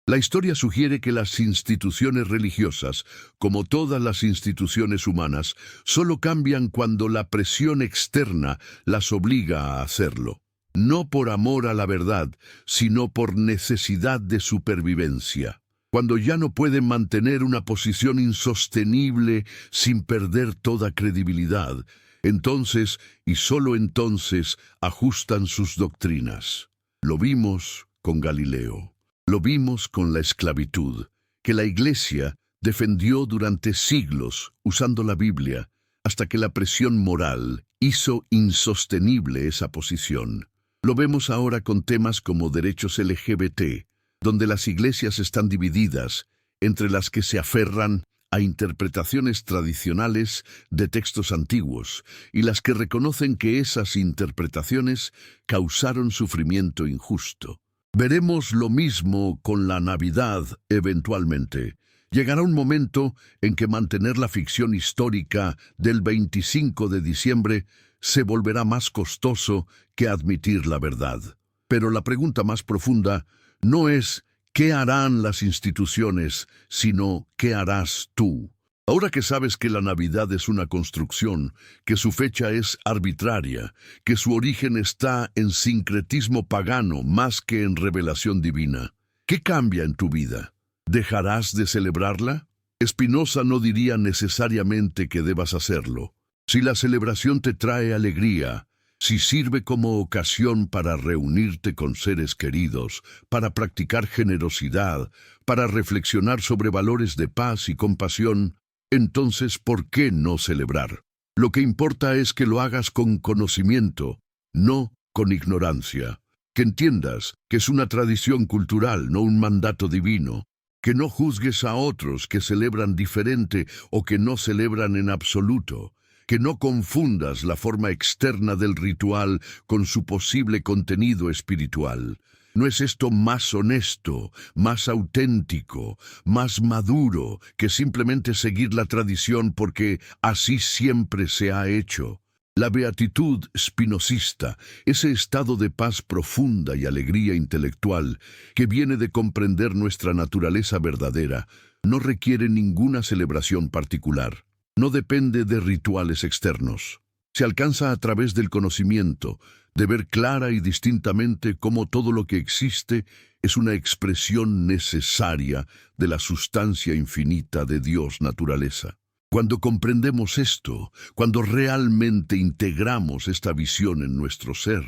La historia sugiere que las instituciones religiosas, como todas las instituciones humanas, solo cambian cuando la presión externa las obliga a hacerlo. No por amor a la verdad, sino por necesidad de supervivencia. Cuando ya no pueden mantener una posición insostenible sin perder toda credibilidad, entonces, y solo entonces, ajustan sus doctrinas. Lo vimos con Galileo. Lo vimos con la esclavitud, que la Iglesia defendió durante siglos usando la Biblia, hasta que la presión moral hizo insostenible esa posición. Lo vemos ahora con temas como derechos LGBT, donde las iglesias están divididas entre las que se aferran a interpretaciones tradicionales de textos antiguos y las que reconocen que esas interpretaciones causaron sufrimiento injusto. Veremos lo mismo con la Navidad eventualmente. Llegará un momento en que mantener la ficción histórica del 25 de diciembre se volverá más costoso que admitir la verdad. Pero la pregunta más profunda no es ¿qué harán las instituciones?, sino ¿qué harás tú? Ahora que sabes que la Navidad es una construcción, que su fecha es arbitraria, que su origen está en sincretismo pagano más que en revelación divina, ¿qué cambia en tu vida? ¿Dejarás de celebrarla? Spinoza no diría necesariamente que debas hacerlo. Si la celebración te trae alegría, si sirve como ocasión para reunirte con seres queridos, para practicar generosidad, para reflexionar sobre valores de paz y compasión, entonces, ¿por qué no celebrar? Lo que importa es que lo hagas con conocimiento, no con ignorancia. Que entiendas que es una tradición cultural, no un mandato divino. Que no juzgues a otros que celebran diferente o que no celebran en absoluto. Que no confundas la forma externa del ritual con su posible contenido espiritual. ¿No es esto más honesto, más auténtico, más maduro que simplemente seguir la tradición porque así siempre se ha hecho? La beatitud spinozista, ese estado de paz profunda y alegría intelectual que viene de comprender nuestra naturaleza verdadera, no requiere ninguna celebración particular. No depende de rituales externos. Se alcanza a través del conocimiento, de ver clara y distintamente cómo todo lo que existe es una expresión necesaria de la sustancia infinita de Dios naturaleza. Cuando comprendemos esto, cuando realmente integramos esta visión en nuestro ser,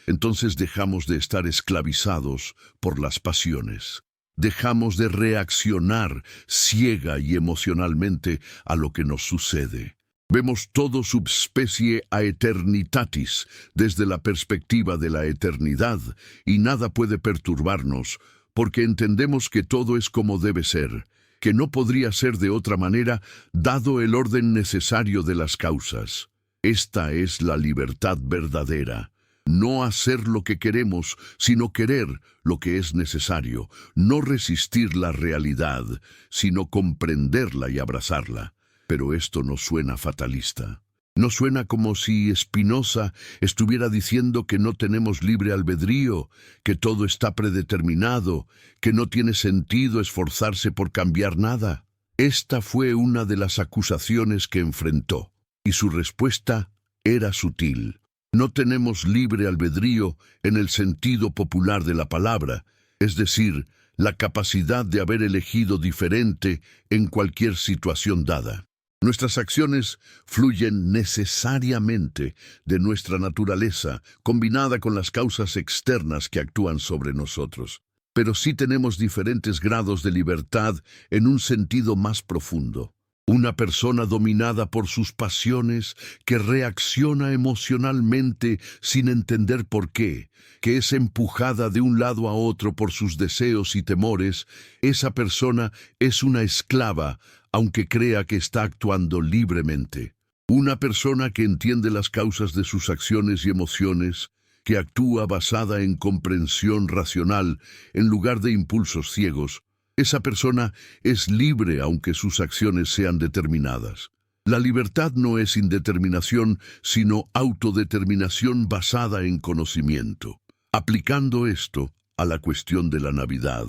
entonces dejamos de estar esclavizados por las pasiones. Dejamos de reaccionar ciega y emocionalmente a lo que nos sucede. Vemos todo subspecie aeternitatis desde la perspectiva de la eternidad y nada puede perturbarnos porque entendemos que todo es como debe ser, que no podría ser de otra manera dado el orden necesario de las causas. Esta es la libertad verdadera. No hacer lo que queremos, sino querer lo que es necesario. No resistir la realidad, sino comprenderla y abrazarla. Pero esto no suena fatalista. No suena como si Spinoza estuviera diciendo que no tenemos libre albedrío, que todo está predeterminado, que no tiene sentido esforzarse por cambiar nada. Esta fue una de las acusaciones que enfrentó, y su respuesta era sutil. No tenemos libre albedrío en el sentido popular de la palabra, es decir, la capacidad de haber elegido diferente en cualquier situación dada. Nuestras acciones fluyen necesariamente de nuestra naturaleza, combinada con las causas externas que actúan sobre nosotros. Pero sí tenemos diferentes grados de libertad en un sentido más profundo. Una persona dominada por sus pasiones, que reacciona emocionalmente sin entender por qué, que es empujada de un lado a otro por sus deseos y temores, esa persona es una esclava, aunque crea que está actuando libremente. Una persona que entiende las causas de sus acciones y emociones, que actúa basada en comprensión racional en lugar de impulsos ciegos, esa persona es libre aunque sus acciones sean determinadas. La libertad no es indeterminación, sino autodeterminación basada en conocimiento. Aplicando esto a la cuestión de la Navidad,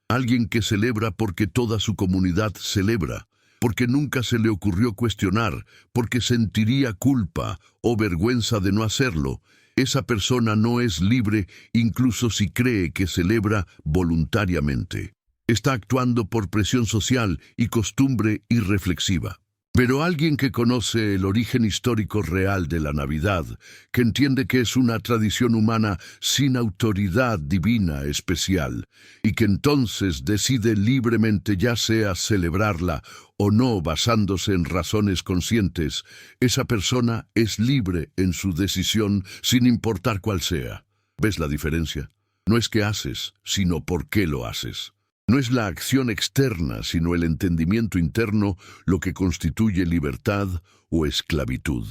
alguien que celebra porque toda su comunidad celebra, porque nunca se le ocurrió cuestionar, porque sentiría culpa o vergüenza de no hacerlo, esa persona no es libre incluso si cree que celebra voluntariamente. Está actuando por presión social y costumbre irreflexiva. Pero alguien que conoce el origen histórico real de la Navidad, que entiende que es una tradición humana sin autoridad divina especial, y que entonces decide libremente ya sea celebrarla o no basándose en razones conscientes, esa persona es libre en su decisión sin importar cuál sea. ¿Ves la diferencia? No es qué haces, sino por qué lo haces. No es la acción externa, sino el entendimiento interno lo que constituye libertad o esclavitud.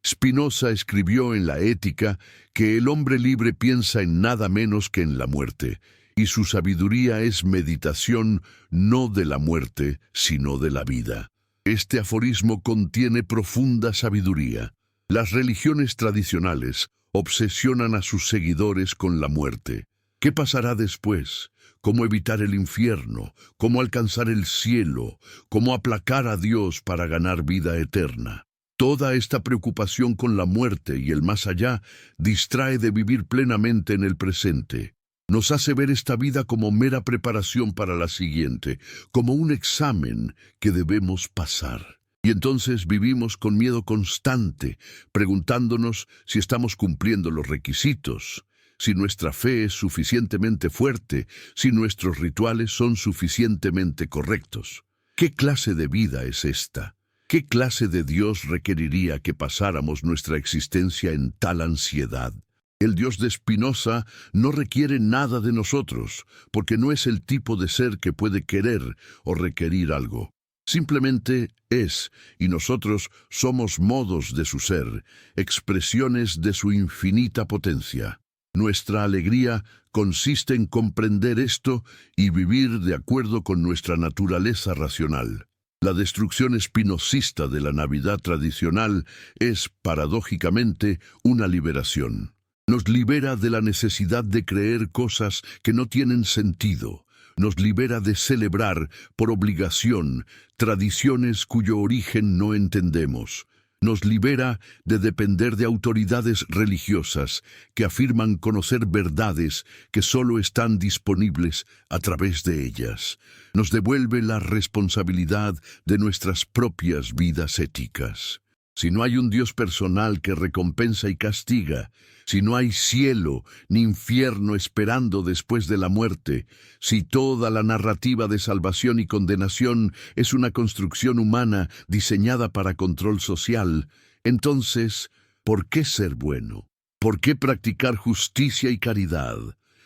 Spinoza escribió en la Ética que el hombre libre piensa en nada menos que en la muerte, y su sabiduría es meditación no de la muerte, sino de la vida. Este aforismo contiene profunda sabiduría. Las religiones tradicionales obsesionan a sus seguidores con la muerte. ¿Qué pasará después? ¿Cómo evitar el infierno? ¿Cómo alcanzar el cielo? ¿Cómo aplacar a Dios para ganar vida eterna? Toda esta preocupación con la muerte y el más allá distrae de vivir plenamente en el presente. Nos hace ver esta vida como mera preparación para la siguiente, como un examen que debemos pasar. Y entonces vivimos con miedo constante, preguntándonos si estamos cumpliendo los requisitos, si nuestra fe es suficientemente fuerte, si nuestros rituales son suficientemente correctos. ¿Qué clase de vida es esta? ¿Qué clase de Dios requeriría que pasáramos nuestra existencia en tal ansiedad? El Dios de Spinoza no requiere nada de nosotros, porque no es el tipo de ser que puede querer o requerir algo. Simplemente es, y nosotros somos modos de su ser, expresiones de su infinita potencia. Nuestra alegría consiste en comprender esto y vivir de acuerdo con nuestra naturaleza racional. La destrucción espinosista de la Navidad tradicional es, paradójicamente, una liberación. Nos libera de la necesidad de creer cosas que no tienen sentido. Nos libera de celebrar, por obligación, tradiciones cuyo origen no entendemos. Nos libera de depender de autoridades religiosas que afirman conocer verdades que solo están disponibles a través de ellas. Nos devuelve la responsabilidad de nuestras propias vidas éticas. Si no hay un Dios personal que recompensa y castiga, si no hay cielo ni infierno esperando después de la muerte, si toda la narrativa de salvación y condenación es una construcción humana diseñada para control social, entonces, ¿por qué ser bueno? ¿Por qué practicar justicia y caridad?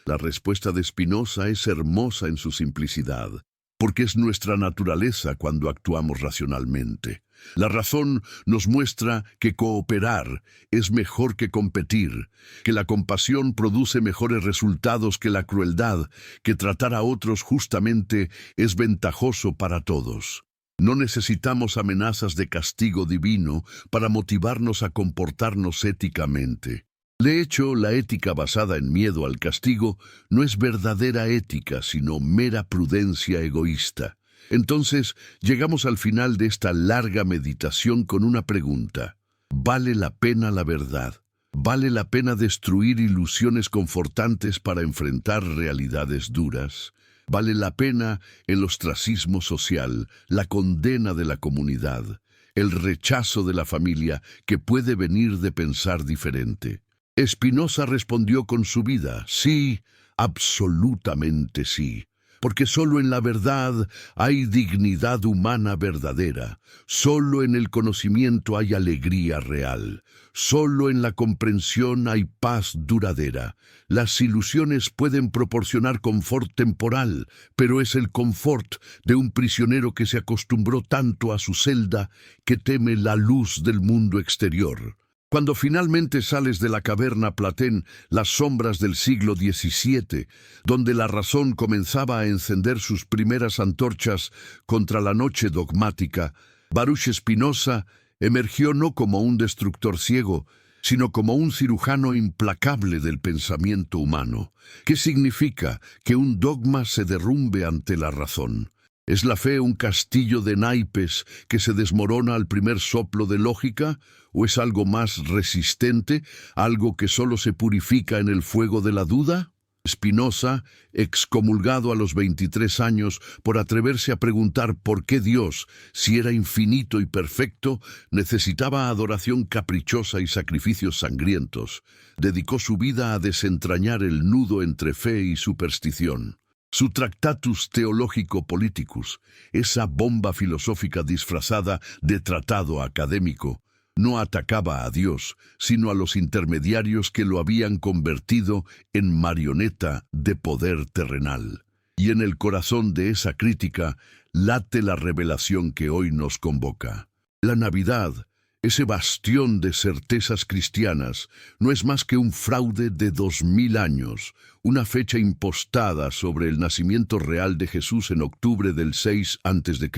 La respuesta de Spinoza es hermosa en su simplicidad, porque es nuestra naturaleza cuando actuamos racionalmente. La razón nos muestra que cooperar es mejor que competir, que la compasión produce mejores resultados que la crueldad, que tratar a otros justamente es ventajoso para todos. No necesitamos amenazas de castigo divino para motivarnos a comportarnos éticamente. De hecho, la ética basada en miedo al castigo no es verdadera ética, sino mera prudencia egoísta. Entonces, llegamos al final de esta larga meditación con una pregunta. ¿Vale la pena la verdad? ¿Vale la pena destruir ilusiones confortantes para enfrentar realidades duras? ¿Vale la pena el ostracismo social, la condena de la comunidad, el rechazo de la familia que puede venir de pensar diferente? Spinoza respondió con su vida, sí, absolutamente sí. Porque solo en la verdad hay dignidad humana verdadera, solo en el conocimiento hay alegría real, solo en la comprensión hay paz duradera. Las ilusiones pueden proporcionar confort temporal, pero es el confort de un prisionero que se acostumbró tanto a su celda que teme la luz del mundo exterior. Cuando finalmente sales de la caverna Platén, las sombras del siglo XVII, donde la razón comenzaba a encender sus primeras antorchas contra la noche dogmática, Baruch Spinoza emergió no como un destructor ciego, sino como un cirujano implacable del pensamiento humano. ¿Qué significa que un dogma se derrumbe ante la razón? ¿Es la fe un castillo de naipes que se desmorona al primer soplo de lógica? ¿O es algo más resistente, algo que solo se purifica en el fuego de la duda? Spinoza, excomulgado a los 23 años por atreverse a preguntar por qué Dios, si era infinito y perfecto, necesitaba adoración caprichosa y sacrificios sangrientos, dedicó su vida a desentrañar el nudo entre fe y superstición. Su Tractatus Theologico Politicus, esa bomba filosófica disfrazada de tratado académico, no atacaba a Dios, sino a los intermediarios que lo habían convertido en marioneta de poder terrenal. Y en el corazón de esa crítica late la revelación que hoy nos convoca. La Navidad, ese bastión de certezas cristianas, no es más que un fraude de 2000 años, una fecha impostada sobre el nacimiento real de Jesús en octubre del 6 a.C.,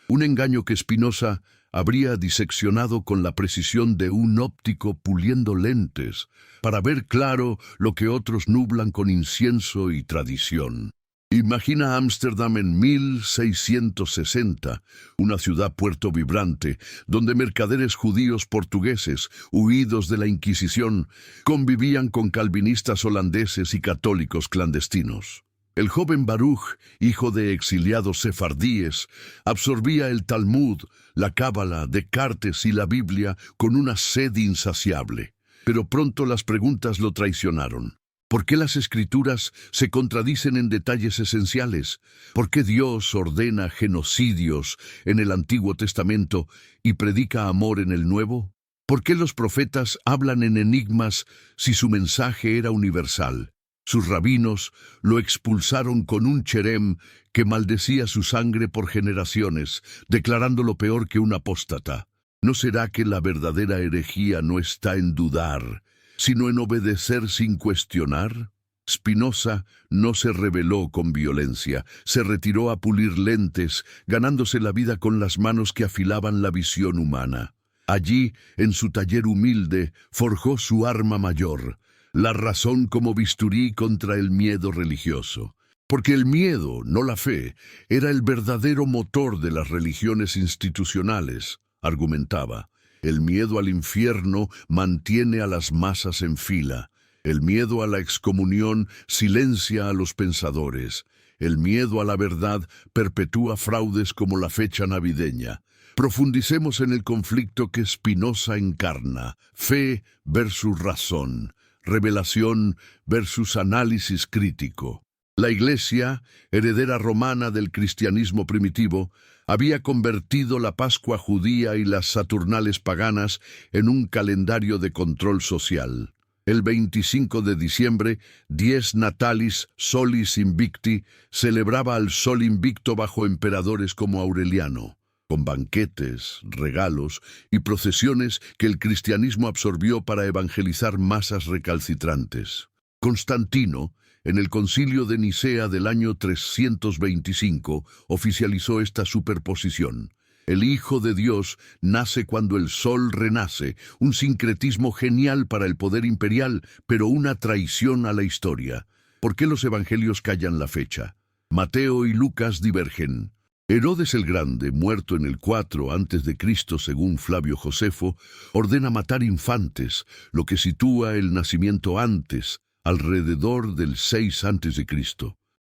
un engaño que Spinoza habría diseccionado con la precisión de un óptico puliendo lentes para ver claro lo que otros nublan con incienso y tradición. Imagina Ámsterdam en 1660, una ciudad puerto vibrante, donde mercaderes judíos portugueses, huidos de la Inquisición, convivían con calvinistas holandeses y católicos clandestinos. El joven Baruch, hijo de exiliados sefardíes, absorbía el Talmud, la Cábala, Descartes y la Biblia con una sed insaciable. Pero pronto las preguntas lo traicionaron. ¿Por qué las Escrituras se contradicen en detalles esenciales? ¿Por qué Dios ordena genocidios en el Antiguo Testamento y predica amor en el Nuevo? ¿Por qué los profetas hablan en enigmas si su mensaje era universal? Sus rabinos lo expulsaron con un cherem que maldecía su sangre por generaciones, declarándolo peor que un apóstata. ¿No será que la verdadera herejía no está en dudar, sino en obedecer sin cuestionar? Spinoza no se rebeló con violencia, se retiró a pulir lentes, ganándose la vida con las manos que afilaban la visión humana. Allí, en su taller humilde, forjó su arma mayor, la razón como bisturí contra el miedo religioso. Porque el miedo, no la fe, era el verdadero motor de las religiones institucionales, argumentaba. El miedo al infierno mantiene a las masas en fila. El miedo a la excomunión silencia a los pensadores. El miedo a la verdad perpetúa fraudes como la fecha navideña. Profundicemos en el conflicto que Spinoza encarna: fe versus razón, revelación versus análisis crítico. La Iglesia, heredera romana del cristianismo primitivo, había convertido la Pascua judía y las Saturnales paganas en un calendario de control social. El 25 de diciembre, Dies Natalis Solis Invicti celebraba al sol invicto bajo emperadores como Aureliano, con banquetes, regalos y procesiones que el cristianismo absorbió para evangelizar masas recalcitrantes. Constantino, en el Concilio de Nicea del año 325, oficializó esta superposición. El Hijo de Dios nace cuando el sol renace, un sincretismo genial para el poder imperial, pero una traición a la historia. ¿Por qué los evangelios callan la fecha? Mateo y Lucas divergen. Herodes el Grande, muerto en el 4 a.C. según Flavio Josefo, ordena matar infantes, lo que sitúa el nacimiento antes, alrededor del 6 a.C.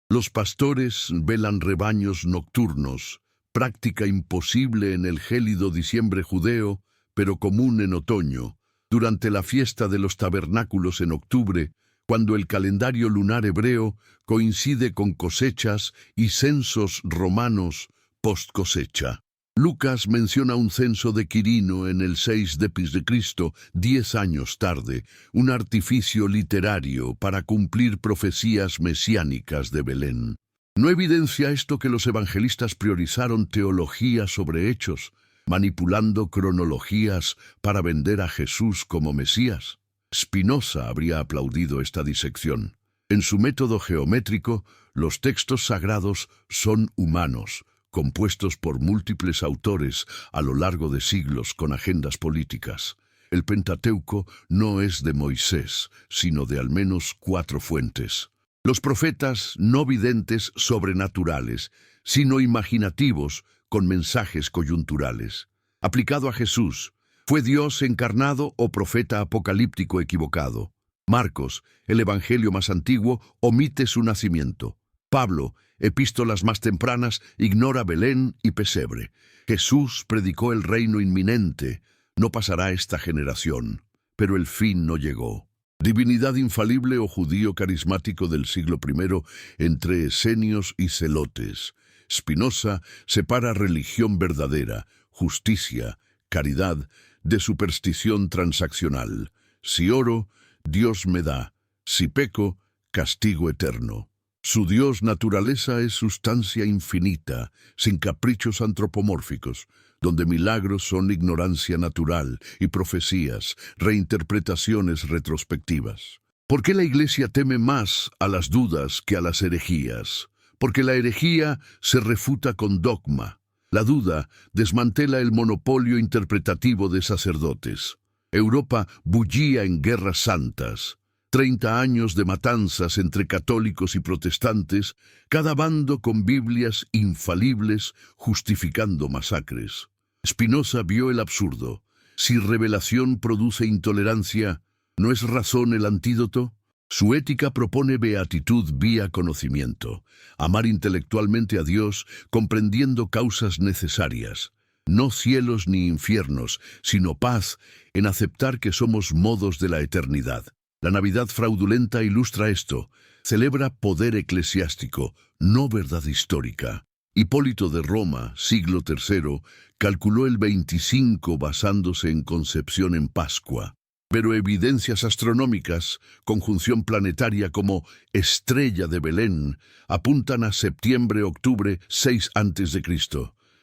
Los pastores velan rebaños nocturnos, práctica imposible en el gélido diciembre judeo, pero común en otoño, durante la fiesta de los tabernáculos en octubre, cuando el calendario lunar hebreo coincide con cosechas y censos romanos post cosecha. Lucas menciona un censo de Quirino en el 6 d.C., 10 años tarde, un artificio literario para cumplir profecías mesiánicas de Belén. ¿No evidencia esto que los evangelistas priorizaron teología sobre hechos, manipulando cronologías para vender a Jesús como Mesías? Spinoza habría aplaudido esta disección. En su método geométrico, los textos sagrados son humanos, compuestos por múltiples autores a lo largo de siglos con agendas políticas. El Pentateuco no es de Moisés, sino de al menos 4 fuentes. Los profetas no videntes sobrenaturales, sino imaginativos con mensajes coyunturales. Aplicado a Jesús, ¿fue Dios encarnado o profeta apocalíptico equivocado? Marcos, el evangelio más antiguo, omite su nacimiento. Pablo, epístolas más tempranas, ignora Belén y pesebre. Jesús predicó el reino inminente. No pasará esta generación, pero el fin no llegó. Divinidad infalible o judío carismático del siglo I entre esenios y celotes. Spinoza separa religión verdadera, justicia, caridad, de superstición transaccional. Si oro, Dios me da. Si peco, castigo eterno. Su Dios naturaleza es sustancia infinita, sin caprichos antropomórficos, donde milagros son ignorancia natural y profecías, reinterpretaciones retrospectivas. ¿Por qué la Iglesia teme más a las dudas que a las herejías? Porque la herejía se refuta con dogma. La duda desmantela el monopolio interpretativo de sacerdotes. Europa bullía en guerras santas. 30 años de matanzas entre católicos y protestantes, cada bando con Biblias infalibles justificando masacres. Spinoza vio el absurdo. Si revelación produce intolerancia, ¿no es razón el antídoto? Su ética propone beatitud vía conocimiento, amar intelectualmente a Dios comprendiendo causas necesarias. No cielos ni infiernos, sino paz en aceptar que somos modos de la eternidad. La Navidad fraudulenta ilustra esto. Celebra poder eclesiástico, no verdad histórica. Hipólito de Roma, siglo III, calculó el 25 basándose en concepción en Pascua. Pero evidencias astronómicas, conjunción planetaria como estrella de Belén, apuntan a septiembre-octubre 6 a.C.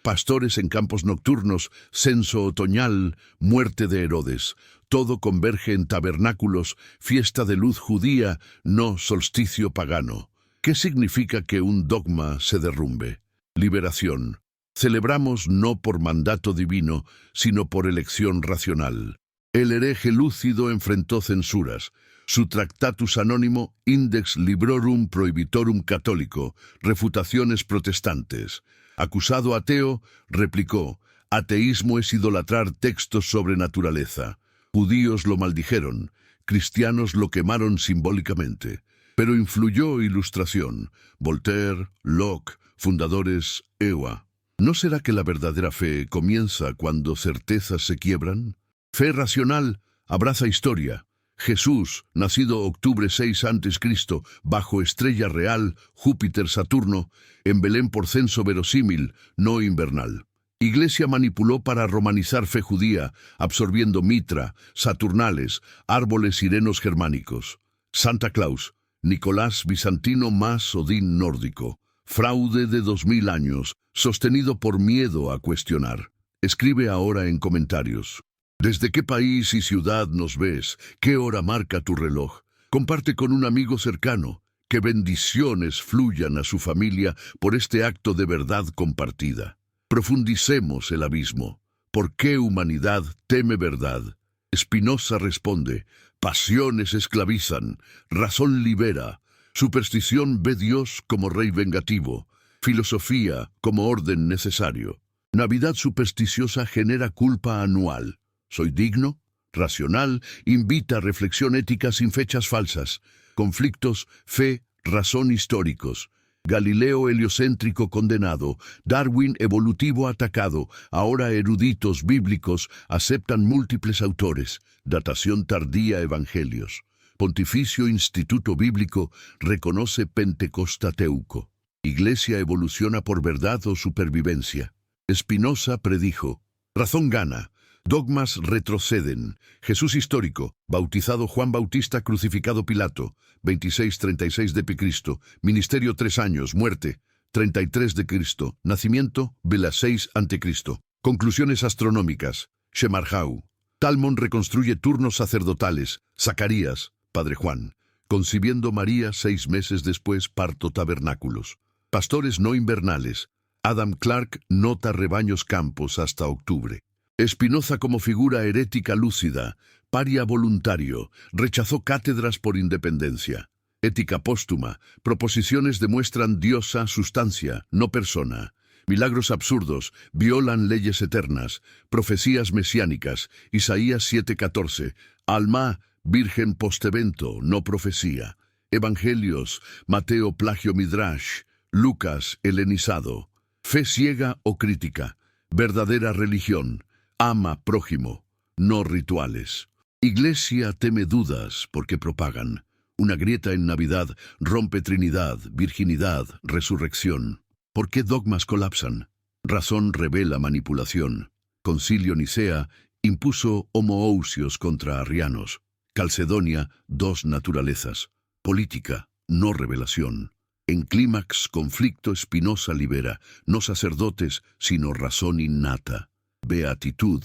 Pastores en campos nocturnos, censo otoñal, muerte de Herodes. Todo converge en tabernáculos, fiesta de luz judía, no solsticio pagano. ¿Qué significa que un dogma se derrumbe? Liberación. Celebramos no por mandato divino, sino por elección racional. El hereje lúcido enfrentó censuras. Su Tractatus Anónimo, Index Librorum Prohibitorum Catholico, refutaciones protestantes. Acusado ateo, replicó: ateísmo es idolatrar textos sobre naturaleza. Judíos lo maldijeron, cristianos lo quemaron simbólicamente. Pero influyó Ilustración, Voltaire, Locke, fundadores EWA. ¿No será que la verdadera fe comienza cuando certezas se quiebran? Fe racional abraza historia. Jesús, nacido octubre 6 a.C., bajo estrella real, Júpiter-Saturno, en Belén por censo verosímil, no invernal. Iglesia manipuló para romanizar fe judía, absorbiendo Mitra, Saturnales, árboles sirenos germánicos. Santa Claus, Nicolás bizantino más Odín nórdico. Fraude de 2000 años, sostenido por miedo a cuestionar. Escribe ahora en comentarios. ¿Desde qué país y ciudad nos ves? ¿Qué hora marca tu reloj? Comparte con un amigo cercano. Que bendiciones fluyan a su familia por este acto de verdad compartida. Profundicemos el abismo. ¿Por qué humanidad teme verdad? Spinoza responde, pasiones esclavizan, razón libera, superstición ve Dios como rey vengativo, filosofía como orden necesario. Navidad supersticiosa genera culpa anual. ¿Soy digno? Racional, invita a reflexión ética sin fechas falsas. Conflictos, fe, razón históricos. Galileo heliocéntrico condenado, Darwin evolutivo atacado, ahora eruditos bíblicos aceptan múltiples autores, datación tardía evangelios. Pontificio Instituto Bíblico reconoce Pentecostateuco. Iglesia evoluciona por verdad o supervivencia. Spinoza predijo, razón gana. Dogmas retroceden. Jesús histórico, bautizado Juan Bautista, crucificado Pilato, 26-36 de Cristo, ministerio 3 años, muerte, 33 de Cristo, nacimiento, vela 6 ante Cristo. Conclusiones astronómicas, Shemarjau. Talmón reconstruye turnos sacerdotales, Zacarías, Padre Juan. Concibiendo María 6 meses después, parto tabernáculos. Pastores no invernales, Adam Clark nota rebaños campos hasta octubre. Spinoza como figura herética lúcida, paria voluntario, rechazó cátedras por independencia. Ética póstuma, proposiciones demuestran diosa sustancia, no persona. Milagros absurdos, violan leyes eternas, profecías mesiánicas, Isaías 7:14, Alma, virgen postevento, no profecía. Evangelios, Mateo plagio Midrash, Lucas helenizado. Fe ciega o crítica, verdadera religión. Ama prójimo, no rituales. Iglesia teme dudas porque propagan. Una grieta en Navidad rompe Trinidad, virginidad, resurrección. ¿Por qué dogmas colapsan? Razón revela manipulación. Concilio Nicea impuso homoousios contra arrianos. Calcedonia, dos naturalezas. Política, no revelación. En clímax, conflicto, Spinoza libera, no sacerdotes, sino razón innata. Beatitud,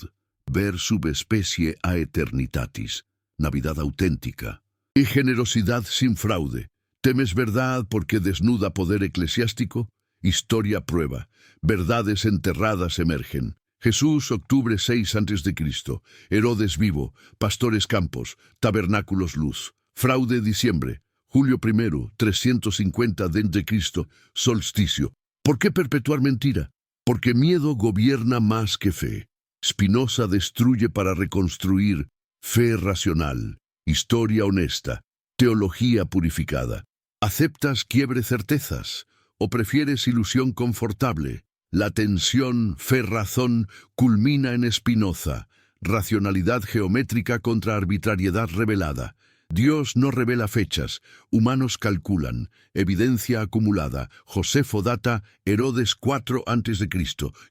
ver subespecie a eternitatis, Navidad auténtica. Y generosidad sin fraude. ¿Temes verdad porque desnuda poder eclesiástico? Historia prueba. Verdades enterradas emergen. Jesús, octubre 6 a.C. Herodes vivo. Pastores campos. Tabernáculos luz. Fraude diciembre. Julio I, 350 d.C. Solsticio. ¿Por qué perpetuar mentira? Porque miedo gobierna más que fe. Spinoza destruye para reconstruir fe racional, historia honesta, teología purificada. ¿Aceptas quiebre certezas o prefieres ilusión confortable? La tensión fe-razón culmina en Spinoza, racionalidad geométrica contra arbitrariedad revelada. Dios no revela fechas, humanos calculan, evidencia acumulada, Josefo data, Herodes 4 a.C.,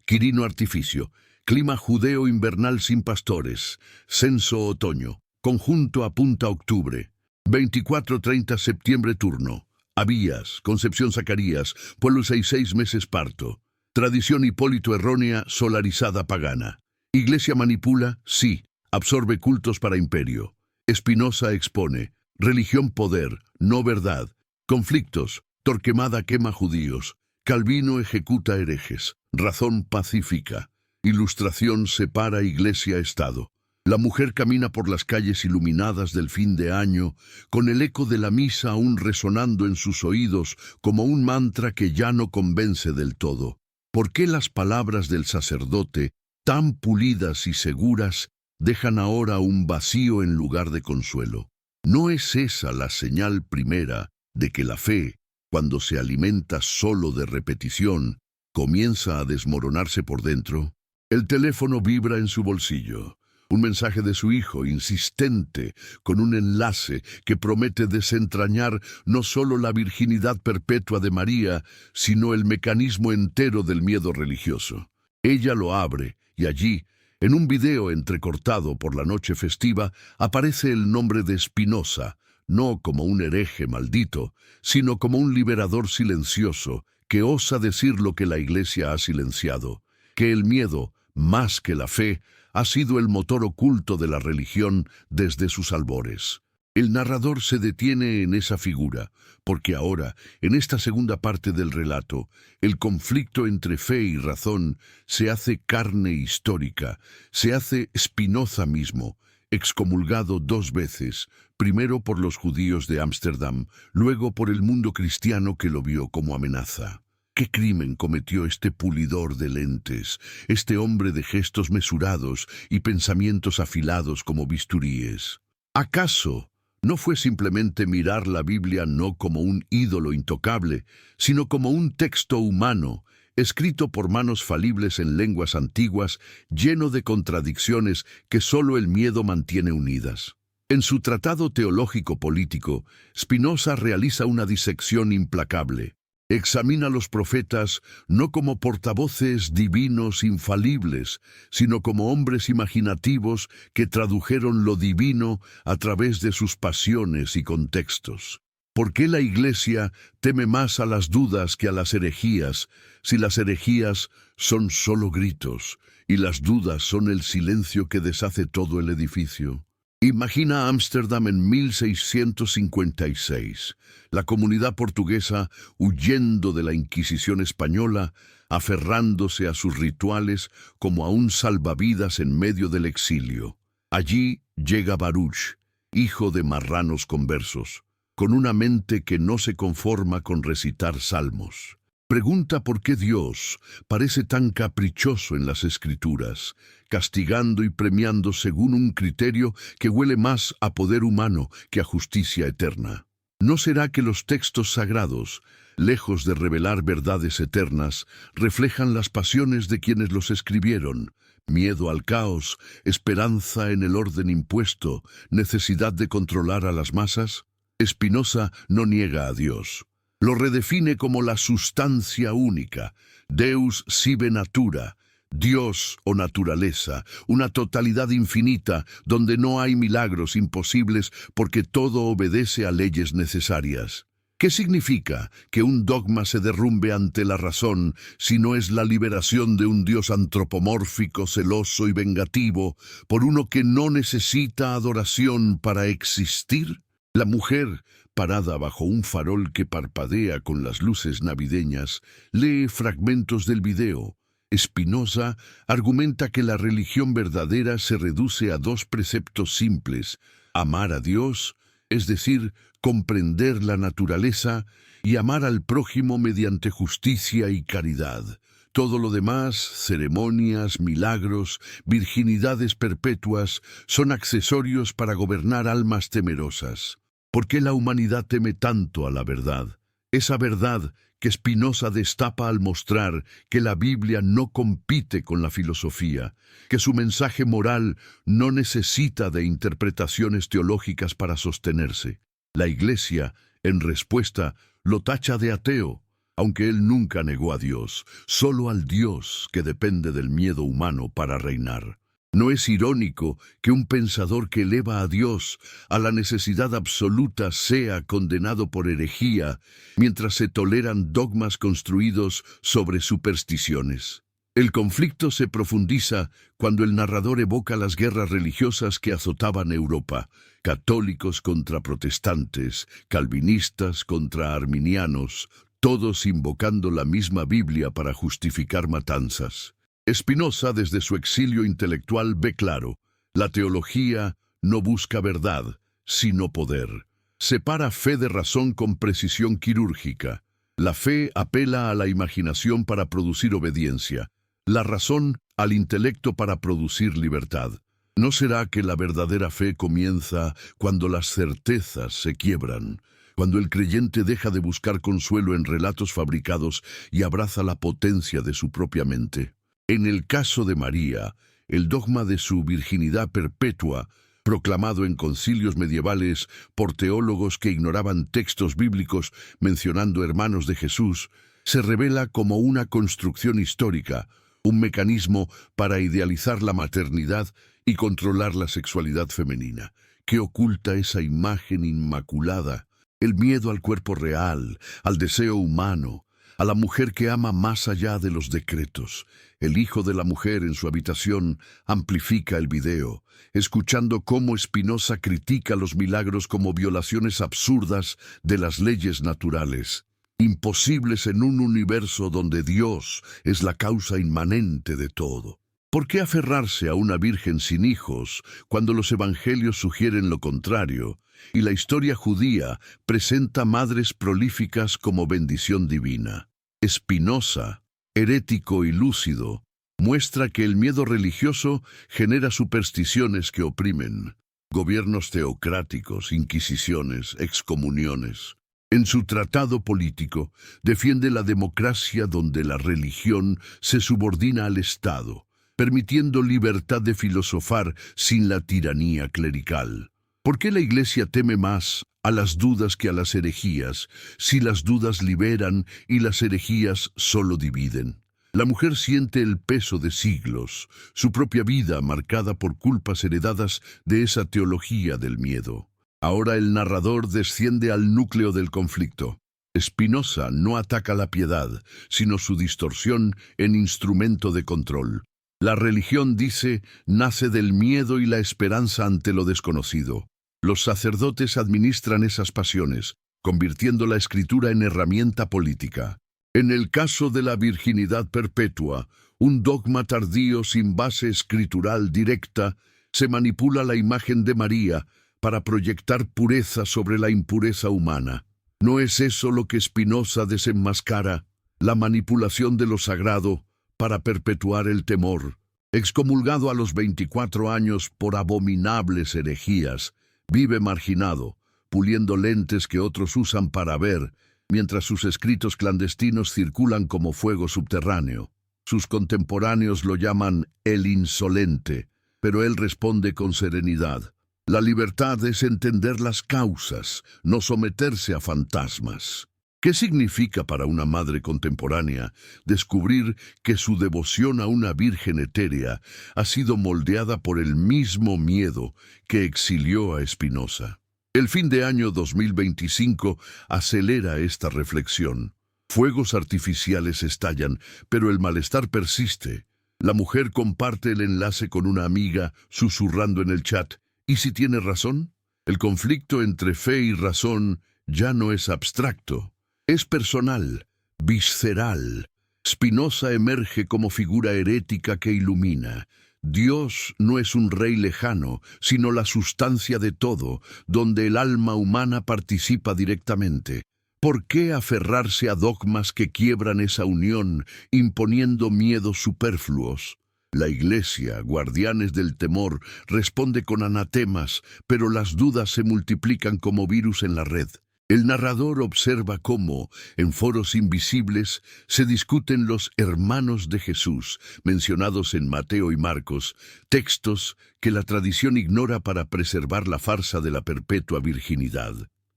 Quirino artificio, clima judeo invernal sin pastores, censo otoño, conjunto apunta octubre, 24-30 septiembre turno, Abías, Concepción Zacarías, pueblo 6 meses parto, tradición Hipólito errónea, solarizada pagana, iglesia manipula, sí, absorbe cultos para imperio. Spinoza expone, religión poder, no verdad, conflictos, Torquemada quema judíos, Calvino ejecuta herejes, razón pacífica, ilustración separa iglesia-estado. La mujer camina por las calles iluminadas del fin de año, con el eco de la misa aún resonando en sus oídos como un mantra que ya no convence del todo. ¿Por qué las palabras del sacerdote, tan pulidas y seguras, dejan ahora un vacío en lugar de consuelo? ¿No es esa la señal primera de que la fe, cuando se alimenta solo de repetición, Comienza a desmoronarse por dentro. El teléfono vibra en su bolsillo. Un mensaje de su hijo, insistente, con un enlace que promete desentrañar no solo la virginidad perpetua de María, sino el mecanismo entero del miedo religioso. Ella lo abre, y allí, en un video entrecortado por la noche festiva, aparece el nombre de Spinoza, no como un hereje maldito, sino como un liberador silencioso que osa decir lo que la Iglesia ha silenciado, que el miedo, más que la fe, ha sido el motor oculto de la religión desde sus albores. El narrador se detiene en esa figura, porque ahora, en esta segunda parte del relato, el conflicto entre fe y razón se hace carne histórica, se hace Spinoza mismo, excomulgado 2 veces, primero por los judíos de Ámsterdam, luego por el mundo cristiano que lo vio como amenaza. ¿Qué crimen cometió este pulidor de lentes, este hombre de gestos mesurados y pensamientos afilados como bisturíes? ¿Acaso no fue simplemente mirar la Biblia no como un ídolo intocable, sino como un texto humano, escrito por manos falibles en lenguas antiguas, lleno de contradicciones que solo el miedo mantiene unidas? En su tratado teológico-político, Spinoza realiza una disección implacable. Examina a los profetas no como portavoces divinos infalibles, sino como hombres imaginativos que tradujeron lo divino a través de sus pasiones y contextos. ¿Por qué la Iglesia teme más a las dudas que a las herejías, si las herejías son solo gritos y las dudas son el silencio que deshace todo el edificio? Imagina Ámsterdam en 1656, la comunidad portuguesa huyendo de la Inquisición española, aferrándose a sus rituales como a un salvavidas en medio del exilio. Allí llega Baruch, hijo de marranos conversos, con una mente que no se conforma con recitar salmos. Pregunta por qué Dios parece tan caprichoso en las Escrituras, castigando y premiando según un criterio que huele más a poder humano que a justicia eterna. ¿No será que los textos sagrados, lejos de revelar verdades eternas, reflejan las pasiones de quienes los escribieron? Miedo al caos, esperanza en el orden impuesto, necesidad de controlar a las masas. Spinoza no niega a Dios. Lo redefine como la sustancia única, Deus sive natura, Dios o naturaleza, una totalidad infinita donde no hay milagros imposibles porque todo obedece a leyes necesarias. ¿Qué significa que un dogma se derrumbe ante la razón si no es la liberación de un Dios antropomórfico, celoso y vengativo por uno que no necesita adoración para existir? La mujer, parada bajo un farol que parpadea con las luces navideñas, lee fragmentos del video. Spinoza argumenta que la religión verdadera se reduce a 2 preceptos simples: amar a Dios, es decir, comprender la naturaleza, y amar al prójimo mediante justicia y caridad. Todo lo demás, ceremonias, milagros, virginidades perpetuas, son accesorios para gobernar almas temerosas. ¿Por qué la humanidad teme tanto a la verdad? Esa verdad que Spinoza destapa al mostrar que la Biblia no compite con la filosofía, que su mensaje moral no necesita de interpretaciones teológicas para sostenerse. La Iglesia, en respuesta, lo tacha de ateo, aunque él nunca negó a Dios, solo al Dios que depende del miedo humano para reinar. ¿No es irónico que un pensador que eleva a Dios a la necesidad absoluta sea condenado por herejía, mientras se toleran dogmas construidos sobre supersticiones? El conflicto se profundiza cuando el narrador evoca las guerras religiosas que azotaban Europa, católicos contra protestantes, calvinistas contra arminianos, todos invocando la misma Biblia para justificar matanzas. Spinoza, desde su exilio intelectual, ve claro: la teología no busca verdad, sino poder. Separa fe de razón con precisión quirúrgica. La fe apela a la imaginación para producir obediencia, la razón al intelecto para producir libertad. ¿No será que la verdadera fe comienza cuando las certezas se quiebran, cuando el creyente deja de buscar consuelo en relatos fabricados y abraza la potencia de su propia mente. En el caso de María, el dogma de su virginidad perpetua, proclamado en concilios medievales por teólogos que ignoraban textos bíblicos mencionando hermanos de Jesús, se revela como una construcción histórica, un mecanismo para idealizar la maternidad y controlar la sexualidad femenina, que oculta esa imagen inmaculada, el miedo al cuerpo real, al deseo humano, a la mujer que ama más allá de los decretos. El hijo de la mujer en su habitación amplifica el video, escuchando cómo Spinoza critica los milagros como violaciones absurdas de las leyes naturales, imposibles en un universo donde Dios es la causa inmanente de todo. ¿Por qué aferrarse a una virgen sin hijos cuando los evangelios sugieren lo contrario y la historia judía presenta madres prolíficas como bendición divina? Spinoza, herético y lúcido, muestra que el miedo religioso genera supersticiones que oprimen, gobiernos teocráticos, inquisiciones, excomuniones. En su tratado político, defiende la democracia donde la religión se subordina al Estado, permitiendo libertad de filosofar sin la tiranía clerical. ¿Por qué la Iglesia teme más a las dudas que a las herejías, si las dudas liberan y las herejías solo dividen? La mujer siente el peso de siglos, su propia vida marcada por culpas heredadas de esa teología del miedo. Ahora el narrador desciende al núcleo del conflicto. Spinoza no ataca la piedad, sino su distorsión en instrumento de control. La religión, dice, nace del miedo y la esperanza ante lo desconocido. Los sacerdotes administran esas pasiones, convirtiendo la escritura en herramienta política. En el caso de la virginidad perpetua, un dogma tardío sin base escritural directa, se manipula la imagen de María para proyectar pureza sobre la impureza humana. ¿No es eso lo que Spinoza desenmascara? La manipulación de lo sagrado para perpetuar el temor. Excomulgado a los 24 años por abominables herejías, vive marginado, puliendo lentes que otros usan para ver, mientras sus escritos clandestinos circulan como fuego subterráneo. Sus contemporáneos lo llaman el insolente, pero él responde con serenidad. La libertad es entender las causas, no someterse a fantasmas. ¿Qué significa para una madre contemporánea descubrir que su devoción a una virgen etérea ha sido moldeada por el mismo miedo que exilió a Spinoza? El fin de año 2025 acelera esta reflexión. Fuegos artificiales estallan, pero el malestar persiste. La mujer comparte el enlace con una amiga, susurrando en el chat. ¿Y si tiene razón? El conflicto entre fe y razón ya no es abstracto. Es personal, visceral. Spinoza emerge como figura herética que ilumina. Dios no es un rey lejano, sino la sustancia de todo, donde el alma humana participa directamente. ¿Por qué aferrarse a dogmas que quiebran esa unión, imponiendo miedos superfluos? La Iglesia, guardianes del temor, responde con anatemas, pero las dudas se multiplican como virus en la red. El narrador observa cómo, en foros invisibles, se discuten los hermanos de Jesús, mencionados en Mateo y Marcos, textos que la tradición ignora para preservar la farsa de la perpetua virginidad.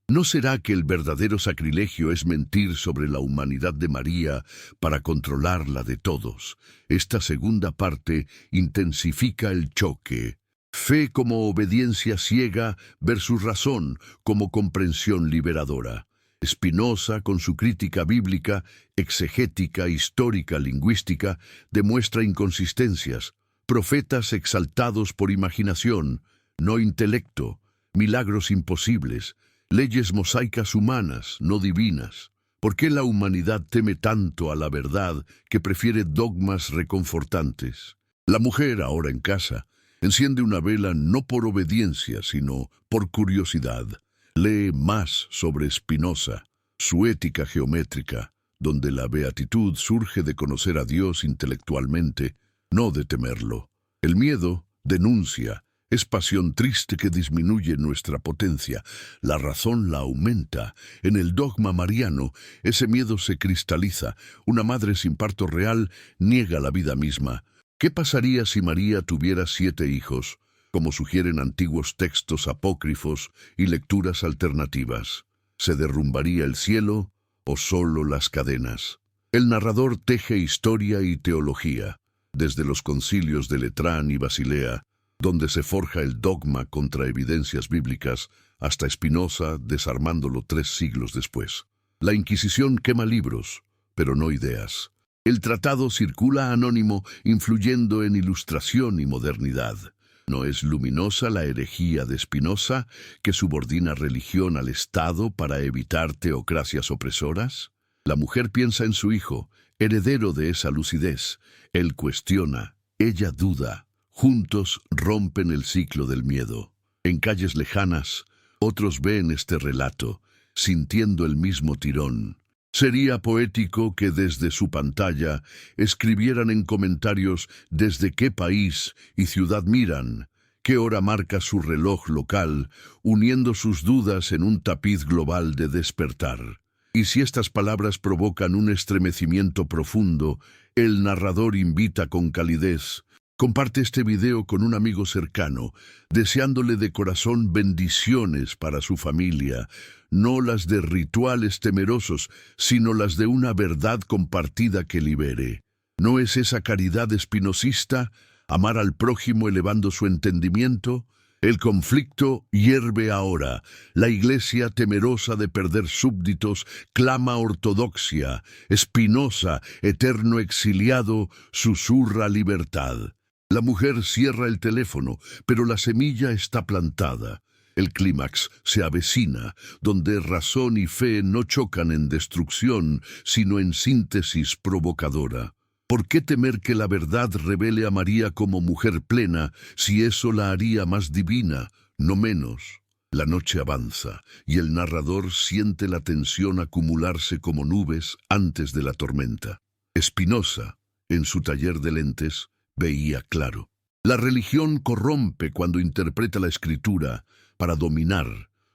¿No será que el verdadero sacrilegio es mentir sobre la humanidad de María para controlarla de todos? Esta segunda parte intensifica el choque. Fe como obediencia ciega versus razón como comprensión liberadora. Spinoza, con su crítica bíblica, exegética, histórica, lingüística, demuestra inconsistencias, profetas exaltados por imaginación, no intelecto, milagros imposibles, leyes mosaicas humanas, no divinas. ¿Por qué la humanidad teme tanto a la verdad que prefiere dogmas reconfortantes? La mujer, ahora en casa, enciende una vela no por obediencia, sino por curiosidad. Lee más sobre Spinoza, su ética geométrica, donde la beatitud surge de conocer a Dios intelectualmente, no de temerlo. El miedo denuncia, Es pasión triste que disminuye nuestra potencia. La razón la aumenta. En el dogma mariano, ese miedo se cristaliza. Una madre sin parto real niega la vida misma. ¿Qué pasaría si María tuviera 7 hijos, como sugieren antiguos textos apócrifos y lecturas alternativas? ¿Se derrumbaría el cielo o solo las cadenas? El narrador teje historia y teología, desde los concilios de Letrán y Basilea, donde se forja el dogma contra evidencias bíblicas, hasta Spinoza desarmándolo 3 siglos después. La Inquisición quema libros, pero no ideas. El tratado circula anónimo, influyendo en ilustración y modernidad. ¿No es luminosa la herejía de Spinoza, que subordina religión al Estado para evitar teocracias opresoras? La mujer piensa en su hijo, heredero de esa lucidez. Él cuestiona, ella duda. Juntos rompen el ciclo del miedo. En calles lejanas, otros ven este relato, sintiendo el mismo tirón. Sería poético que desde su pantalla escribieran en comentarios desde qué país y ciudad miran, qué hora marca su reloj local, uniendo sus dudas en un tapiz global de despertar. Y si estas palabras provocan un estremecimiento profundo, el narrador invita con calidez: comparte este video con un amigo cercano, deseándole de corazón bendiciones para su familia, no las de rituales temerosos, sino las de una verdad compartida que libere. ¿No es esa caridad espinosista, amar al prójimo elevando su entendimiento? El conflicto hierve ahora. La Iglesia, temerosa de perder súbditos, clama ortodoxia. Spinoza, eterno exiliado, susurra libertad. La mujer cierra el teléfono, pero la semilla está plantada. El clímax se avecina, donde razón y fe no chocan en destrucción, sino en síntesis provocadora. ¿Por qué temer que la verdad revele a María como mujer plena, si eso la haría más divina, no menos? La noche avanza, y el narrador siente la tensión acumularse como nubes antes de la tormenta. Spinoza, en su taller de lentes, veía claro. La religión corrompe cuando interpreta la escritura para dominar,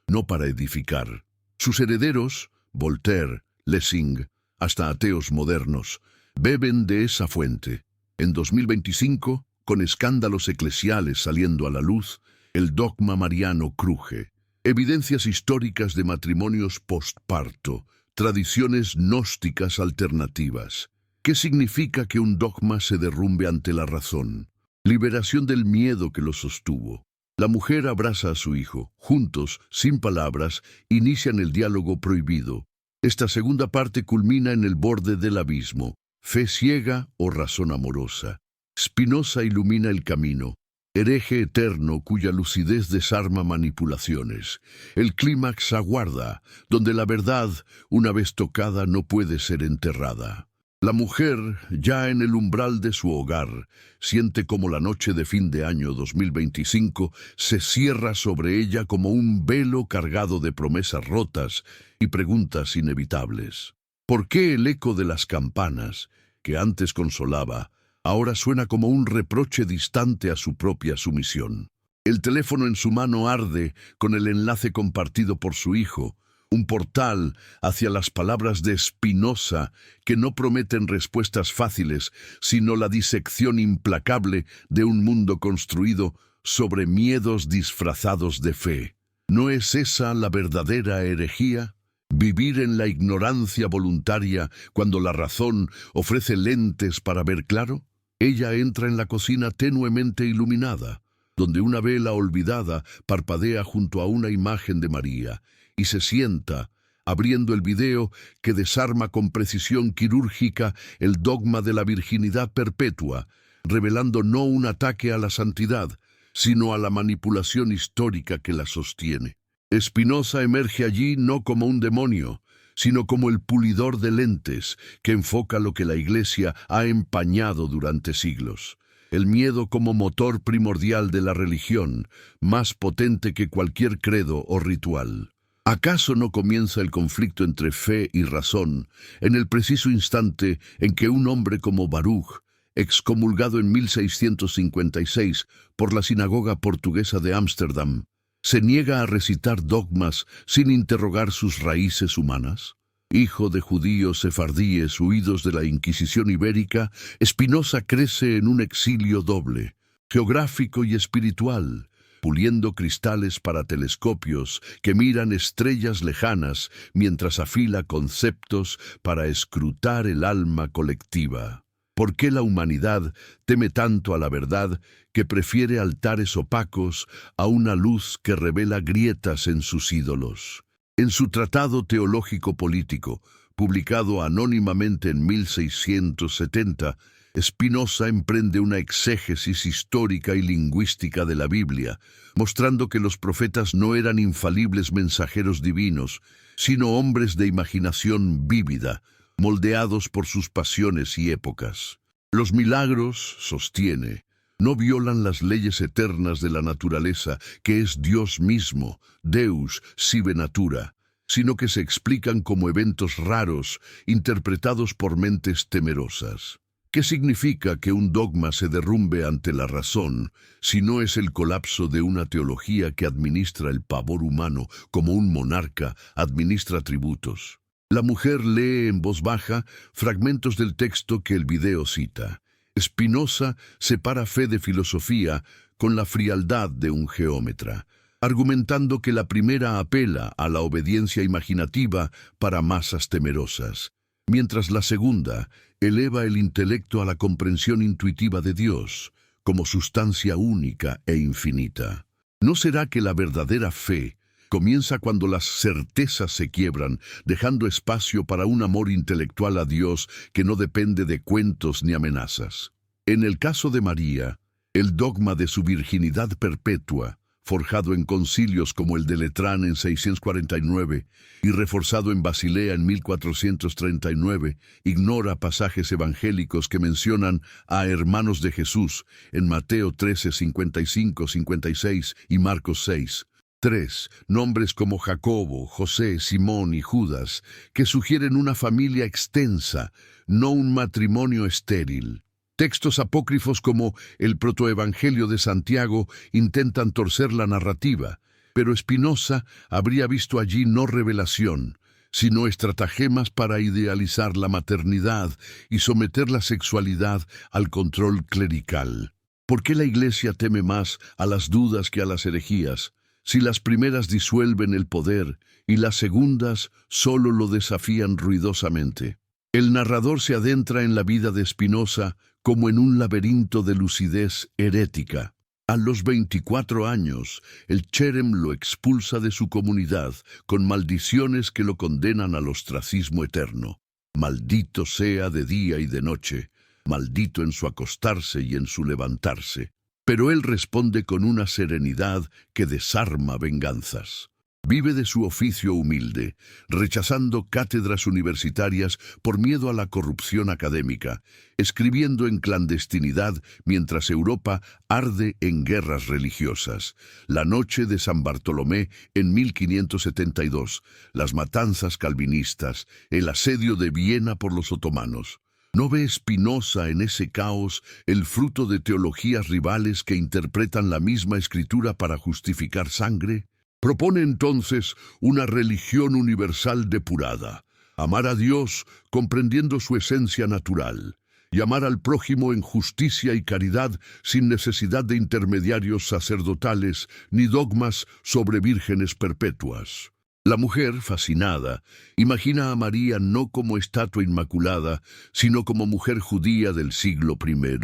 no para edificar. Sus herederos, Voltaire, Lessing, hasta ateos modernos, beben de esa fuente. En 2025, con escándalos eclesiales saliendo a la luz, el dogma mariano cruje. Evidencias históricas de matrimonios postparto, tradiciones gnósticas alternativas. ¿Qué significa que un dogma se derrumbe ante la razón? Liberación del miedo que lo sostuvo. La mujer abraza a su hijo. Juntos, sin palabras, inician el diálogo prohibido. Esta segunda parte culmina en el borde del abismo. Fe ciega o razón amorosa. Spinoza ilumina el camino. Hereje eterno cuya lucidez desarma manipulaciones. El clímax aguarda, donde la verdad, una vez tocada, no puede ser enterrada. La mujer, ya en el umbral de su hogar, siente como la noche de fin de año 2025 se cierra sobre ella como un velo cargado de promesas rotas y preguntas inevitables. ¿Por qué el eco de las campanas, que antes consolaba, ahora suena como un reproche distante a su propia sumisión? El teléfono en su mano arde con el enlace compartido por su hijo, un portal hacia las palabras de Spinoza que no prometen respuestas fáciles, sino la disección implacable de un mundo construido sobre miedos disfrazados de fe. ¿No es esa la verdadera herejía? Vivir en la ignorancia voluntaria cuando la razón ofrece lentes para ver claro. Ella entra en la cocina tenuemente iluminada, donde una vela olvidada parpadea junto a una imagen de María, y se sienta, abriendo el video que desarma con precisión quirúrgica el dogma de la virginidad perpetua, revelando no un ataque a la santidad, sino a la manipulación histórica que la sostiene. Spinoza emerge allí no como un demonio, sino como el pulidor de lentes que enfoca lo que la Iglesia ha empañado durante siglos. El miedo como motor primordial de la religión, más potente que cualquier credo o ritual. ¿Acaso no comienza el conflicto entre fe y razón en el preciso instante en que un hombre como Baruch, excomulgado en 1656 por la sinagoga portuguesa de Ámsterdam, se niega a recitar dogmas sin interrogar sus raíces humanas. Hijo de judíos sefardíes huidos de la Inquisición ibérica, Spinoza crece en un exilio doble, geográfico y espiritual, puliendo cristales para telescopios que miran estrellas lejanas mientras afila conceptos para escrutar el alma colectiva. ¿Por qué la humanidad teme tanto a la verdad que prefiere altares opacos a una luz que revela grietas en sus ídolos? En su Tratado Teológico-Político, publicado anónimamente en 1670, Spinoza emprende una exégesis histórica y lingüística de la Biblia, mostrando que los profetas no eran infalibles mensajeros divinos, sino hombres de imaginación vívida, moldeados por sus pasiones y épocas. Los milagros, sostiene, no violan las leyes eternas de la naturaleza, que es Dios mismo, Deus sive natura, sino que se explican como eventos raros, interpretados por mentes temerosas. ¿Qué significa que un dogma se derrumbe ante la razón, si no es el colapso de una teología que administra el pavor humano como un monarca administra tributos? La mujer lee en voz baja fragmentos del texto que el video cita. Spinoza separa fe de filosofía con la frialdad de un geómetra, argumentando que la primera apela a la obediencia imaginativa para masas temerosas, mientras la segunda eleva el intelecto a la comprensión intuitiva de Dios, como sustancia única e infinita. ¿No será que la verdadera fe comienza cuando las certezas se quiebran, dejando espacio para un amor intelectual a Dios que no depende de cuentos ni amenazas? En el caso de María, el dogma de su virginidad perpetua, forjado en concilios como el de Letrán en 649 y reforzado en Basilea en 1439, ignora pasajes evangélicos que mencionan a hermanos de Jesús en Mateo 13, 55, 56 y Marcos 6. 3. Nombres como Jacobo, José, Simón y Judas, que sugieren una familia extensa, no un matrimonio estéril. Textos apócrifos como el protoevangelio de Santiago intentan torcer la narrativa, pero Spinoza habría visto allí no revelación, sino estratagemas para idealizar la maternidad y someter la sexualidad al control clerical. ¿Por qué la Iglesia teme más a las dudas que a las herejías, si las primeras disuelven el poder y las segundas solo lo desafían ruidosamente? El narrador se adentra en la vida de Spinoza como en un laberinto de lucidez herética. A los 24 años, el cherem lo expulsa de su comunidad con maldiciones que lo condenan al ostracismo eterno. Maldito sea de día y de noche, maldito en su acostarse y en su levantarse. Pero él responde con una serenidad que desarma venganzas. Vive de su oficio humilde, rechazando cátedras universitarias por miedo a la corrupción académica, escribiendo en clandestinidad mientras Europa arde en guerras religiosas. La noche de San Bartolomé en 1572, las matanzas calvinistas, el asedio de Viena por los otomanos. ¿No ve Spinoza en ese caos el fruto de teologías rivales que interpretan la misma escritura para justificar sangre? Propone entonces una religión universal depurada, amar a Dios comprendiendo su esencia natural, y amar al prójimo en justicia y caridad sin necesidad de intermediarios sacerdotales ni dogmas sobre vírgenes perpetuas. La mujer, fascinada, imagina a María no como estatua inmaculada, sino como mujer judía del siglo I,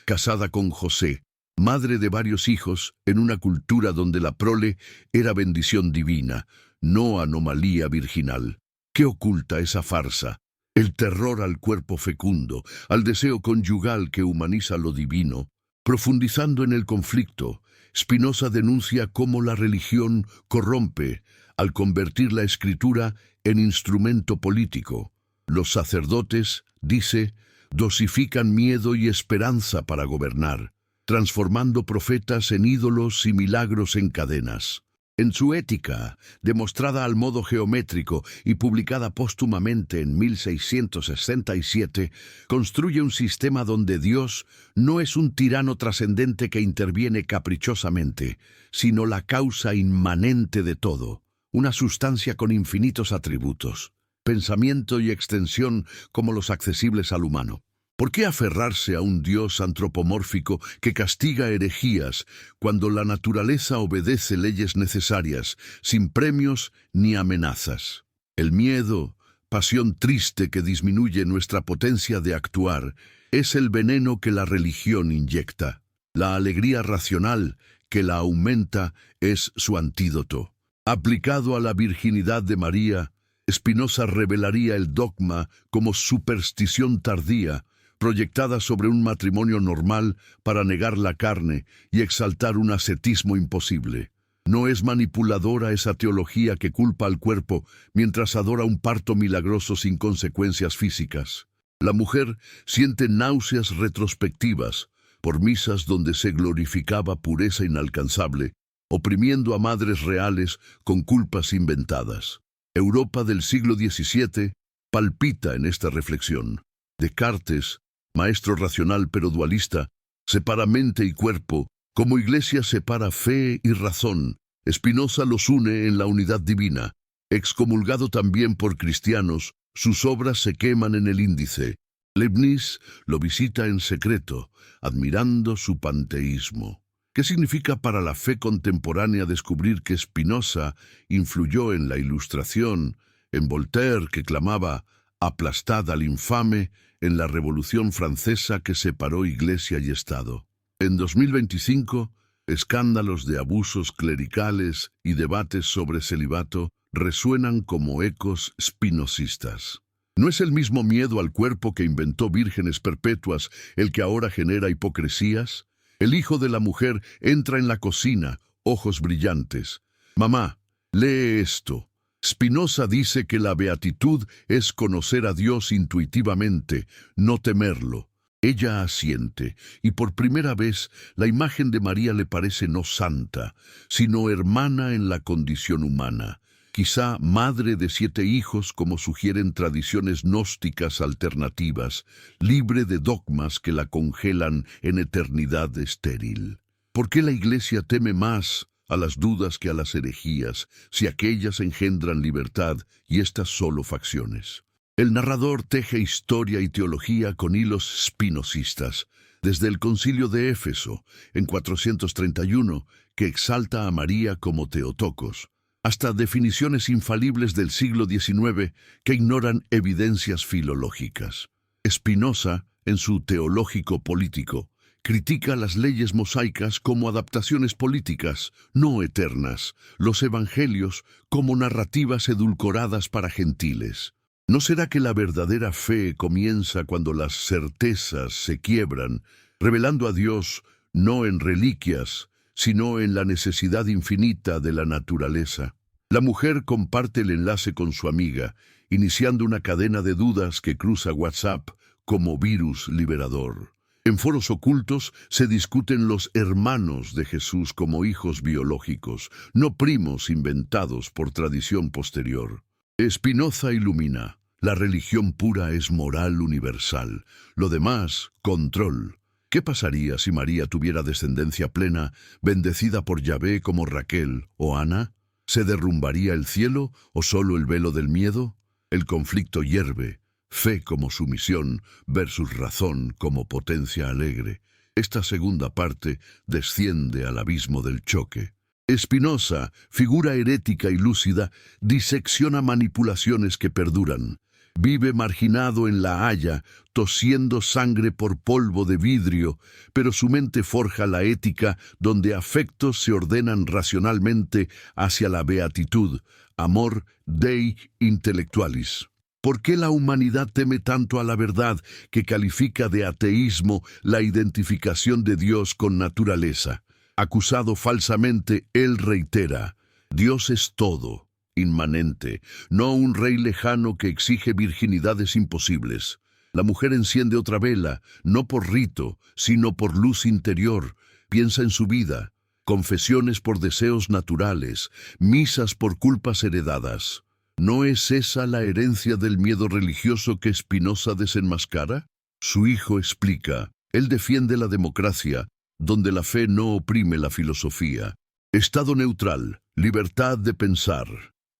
casada con José, madre de varios hijos en una cultura donde la prole era bendición divina, no anomalía virginal. ¿Qué oculta esa farsa? El terror al cuerpo fecundo, al deseo conyugal que humaniza lo divino. Profundizando en el conflicto, Spinoza denuncia cómo la religión corrompe al convertir la escritura en instrumento político. Los sacerdotes, dice, dosifican miedo y esperanza para gobernar, transformando profetas en ídolos y milagros en cadenas. En su Ética, demostrada al modo geométrico y publicada póstumamente en 1667, construye un sistema donde Dios no es un tirano trascendente que interviene caprichosamente, sino la causa inmanente de todo, una sustancia con infinitos atributos, pensamiento y extensión como los accesibles al humano. ¿Por qué aferrarse a un Dios antropomórfico que castiga herejías cuando la naturaleza obedece leyes necesarias, sin premios ni amenazas? El miedo, pasión triste que disminuye nuestra potencia de actuar, es el veneno que la religión inyecta. La alegría racional que la aumenta es su antídoto. Aplicado a la virginidad de María, Spinoza revelaría el dogma como superstición tardía, proyectada sobre un matrimonio normal para negar la carne y exaltar un ascetismo imposible. No es manipuladora esa teología que culpa al cuerpo mientras adora un parto milagroso sin consecuencias físicas. La mujer siente náuseas retrospectivas por misas donde se glorificaba pureza inalcanzable, oprimiendo a madres reales con culpas inventadas. Europa del siglo XVII palpita en esta reflexión. Descartes, maestro racional pero dualista, separa mente y cuerpo, como Iglesia separa fe y razón. Spinoza los une en la unidad divina. Excomulgado también por cristianos, sus obras se queman en el índice. Leibniz lo visita en secreto, admirando su panteísmo. ¿Qué significa para la fe contemporánea descubrir que Spinoza influyó en la Ilustración, en Voltaire, que clamaba «aplastad al infame», en la Revolución Francesa que separó Iglesia y Estado? En 2025, escándalos de abusos clericales y debates sobre celibato resuenan como ecos spinozistas. ¿No es el mismo miedo al cuerpo que inventó vírgenes perpetuas el que ahora genera hipocresías? El hijo de la mujer entra en la cocina, ojos brillantes. «Mamá, lee esto». Spinoza dice que la beatitud es conocer a Dios intuitivamente, no temerlo. Ella asiente, y por primera vez la imagen de María le parece no santa, sino hermana en la condición humana. Quizá madre de 7 hijos, como sugieren tradiciones gnósticas alternativas, libre de dogmas que la congelan en eternidad estéril. ¿Por qué la Iglesia teme más a las dudas que a las herejías, si aquellas engendran libertad y estas solo facciones? El narrador teje historia y teología con hilos spinozistas, desde el Concilio de Éfeso, en 431, que exalta a María como Theotokos, hasta definiciones infalibles del siglo XIX que ignoran evidencias filológicas. Spinoza, en su Teológico Político, critica las leyes mosaicas como adaptaciones políticas, no eternas, los evangelios como narrativas edulcoradas para gentiles. ¿No será que la verdadera fe comienza cuando las certezas se quiebran, revelando a Dios no en reliquias, sino en la necesidad infinita de la naturaleza? La mujer comparte el enlace con su amiga, iniciando una cadena de dudas que cruza WhatsApp como virus liberador. En foros ocultos se discuten los hermanos de Jesús como hijos biológicos, no primos inventados por tradición posterior. Spinoza ilumina: la religión pura es moral universal, lo demás, control. ¿Qué pasaría si María tuviera descendencia plena, bendecida por Yahvé como Raquel o Ana? ¿Se derrumbaría el cielo o solo el velo del miedo? El conflicto hierve. Fe como sumisión versus razón como potencia alegre. Esta segunda parte desciende al abismo del choque. Spinoza, figura herética y lúcida, disecciona manipulaciones que perduran. Vive marginado en La Haya, tosiendo sangre por polvo de vidrio, pero su mente forja la ética donde afectos se ordenan racionalmente hacia la beatitud, amor dei intellectualis. ¿Por qué la humanidad teme tanto a la verdad que califica de ateísmo la identificación de Dios con naturaleza? Acusado falsamente, él reitera: Dios es todo, inmanente, no un rey lejano que exige virginidades imposibles. La mujer enciende otra vela, no por rito, sino por luz interior. Piensa en su vida. confesiones por deseos naturales, misas por culpas heredadas. ¿No es esa la herencia del miedo religioso que Spinoza desenmascara? Su hijo explica, él defiende la democracia, donde la fe no oprime la filosofía. Estado neutral, libertad de pensar.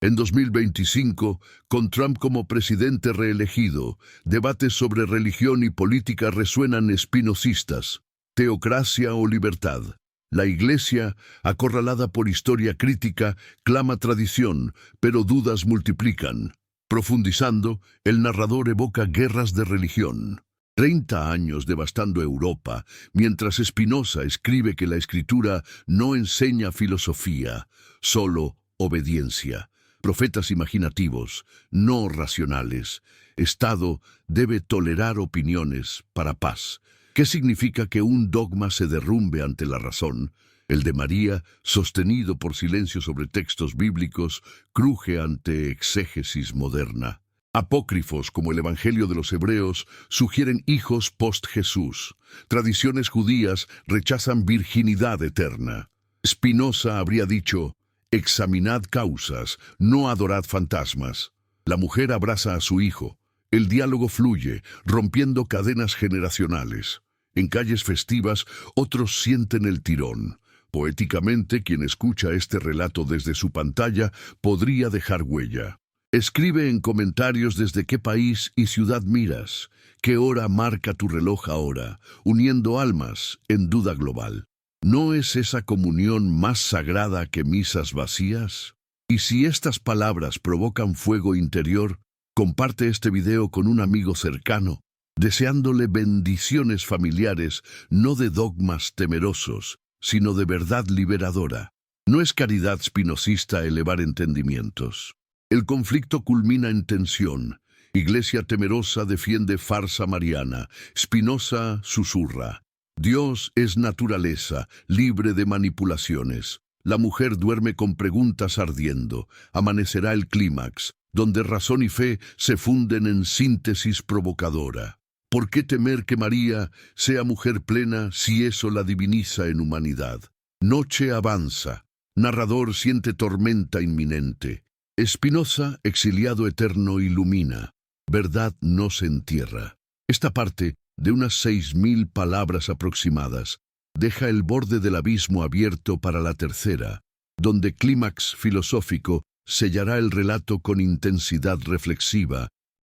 En 2025, con Trump como presidente reelegido, debates sobre religión y política resuenan espinocistas. Teocracia o libertad. La Iglesia, acorralada por historia crítica, clama tradición, pero dudas multiplican. Profundizando, el narrador evoca guerras de religión. 30 años devastando Europa, mientras Spinoza escribe que la escritura no enseña filosofía, solo obediencia. Profetas imaginativos, no racionales. Estado debe tolerar opiniones para paz. ¿Qué significa que un dogma se derrumbe ante la razón? El de María, sostenido por silencio sobre textos bíblicos, cruje ante exégesis moderna. Apócrifos como el Evangelio de los Hebreos sugieren hijos post-Jesús. Tradiciones judías rechazan virginidad eterna. Spinoza habría dicho, examinad causas, no adorad fantasmas. La mujer abraza a su hijo. El diálogo fluye, rompiendo cadenas generacionales. En calles festivas, otros sienten el tirón. Poéticamente, quien escucha este relato desde su pantalla podría dejar huella. Escribe en comentarios desde qué país y ciudad miras, qué hora marca tu reloj ahora, uniendo almas en duda global. ¿No es esa comunión más sagrada que misas vacías? Y si estas palabras provocan fuego interior, comparte este video con un amigo cercano, deseándole bendiciones familiares, no de dogmas temerosos, sino de verdad liberadora. No es caridad spinocista elevar entendimientos. El conflicto culmina en tensión. Iglesia temerosa defiende farsa mariana. Spinoza susurra. Dios es naturaleza, libre de manipulaciones. La mujer duerme con preguntas ardiendo. Amanecerá el clímax, donde razón y fe se funden en síntesis provocadora. ¿Por qué temer que María sea mujer plena si eso la diviniza en humanidad? Noche avanza. Narrador siente tormenta inminente. Spinoza, exiliado eterno, ilumina. Verdad no se entierra. Esta parte, de unas 6.000 palabras aproximadas, deja el borde del abismo abierto para la tercera, donde clímax filosófico sellará el relato con intensidad reflexiva,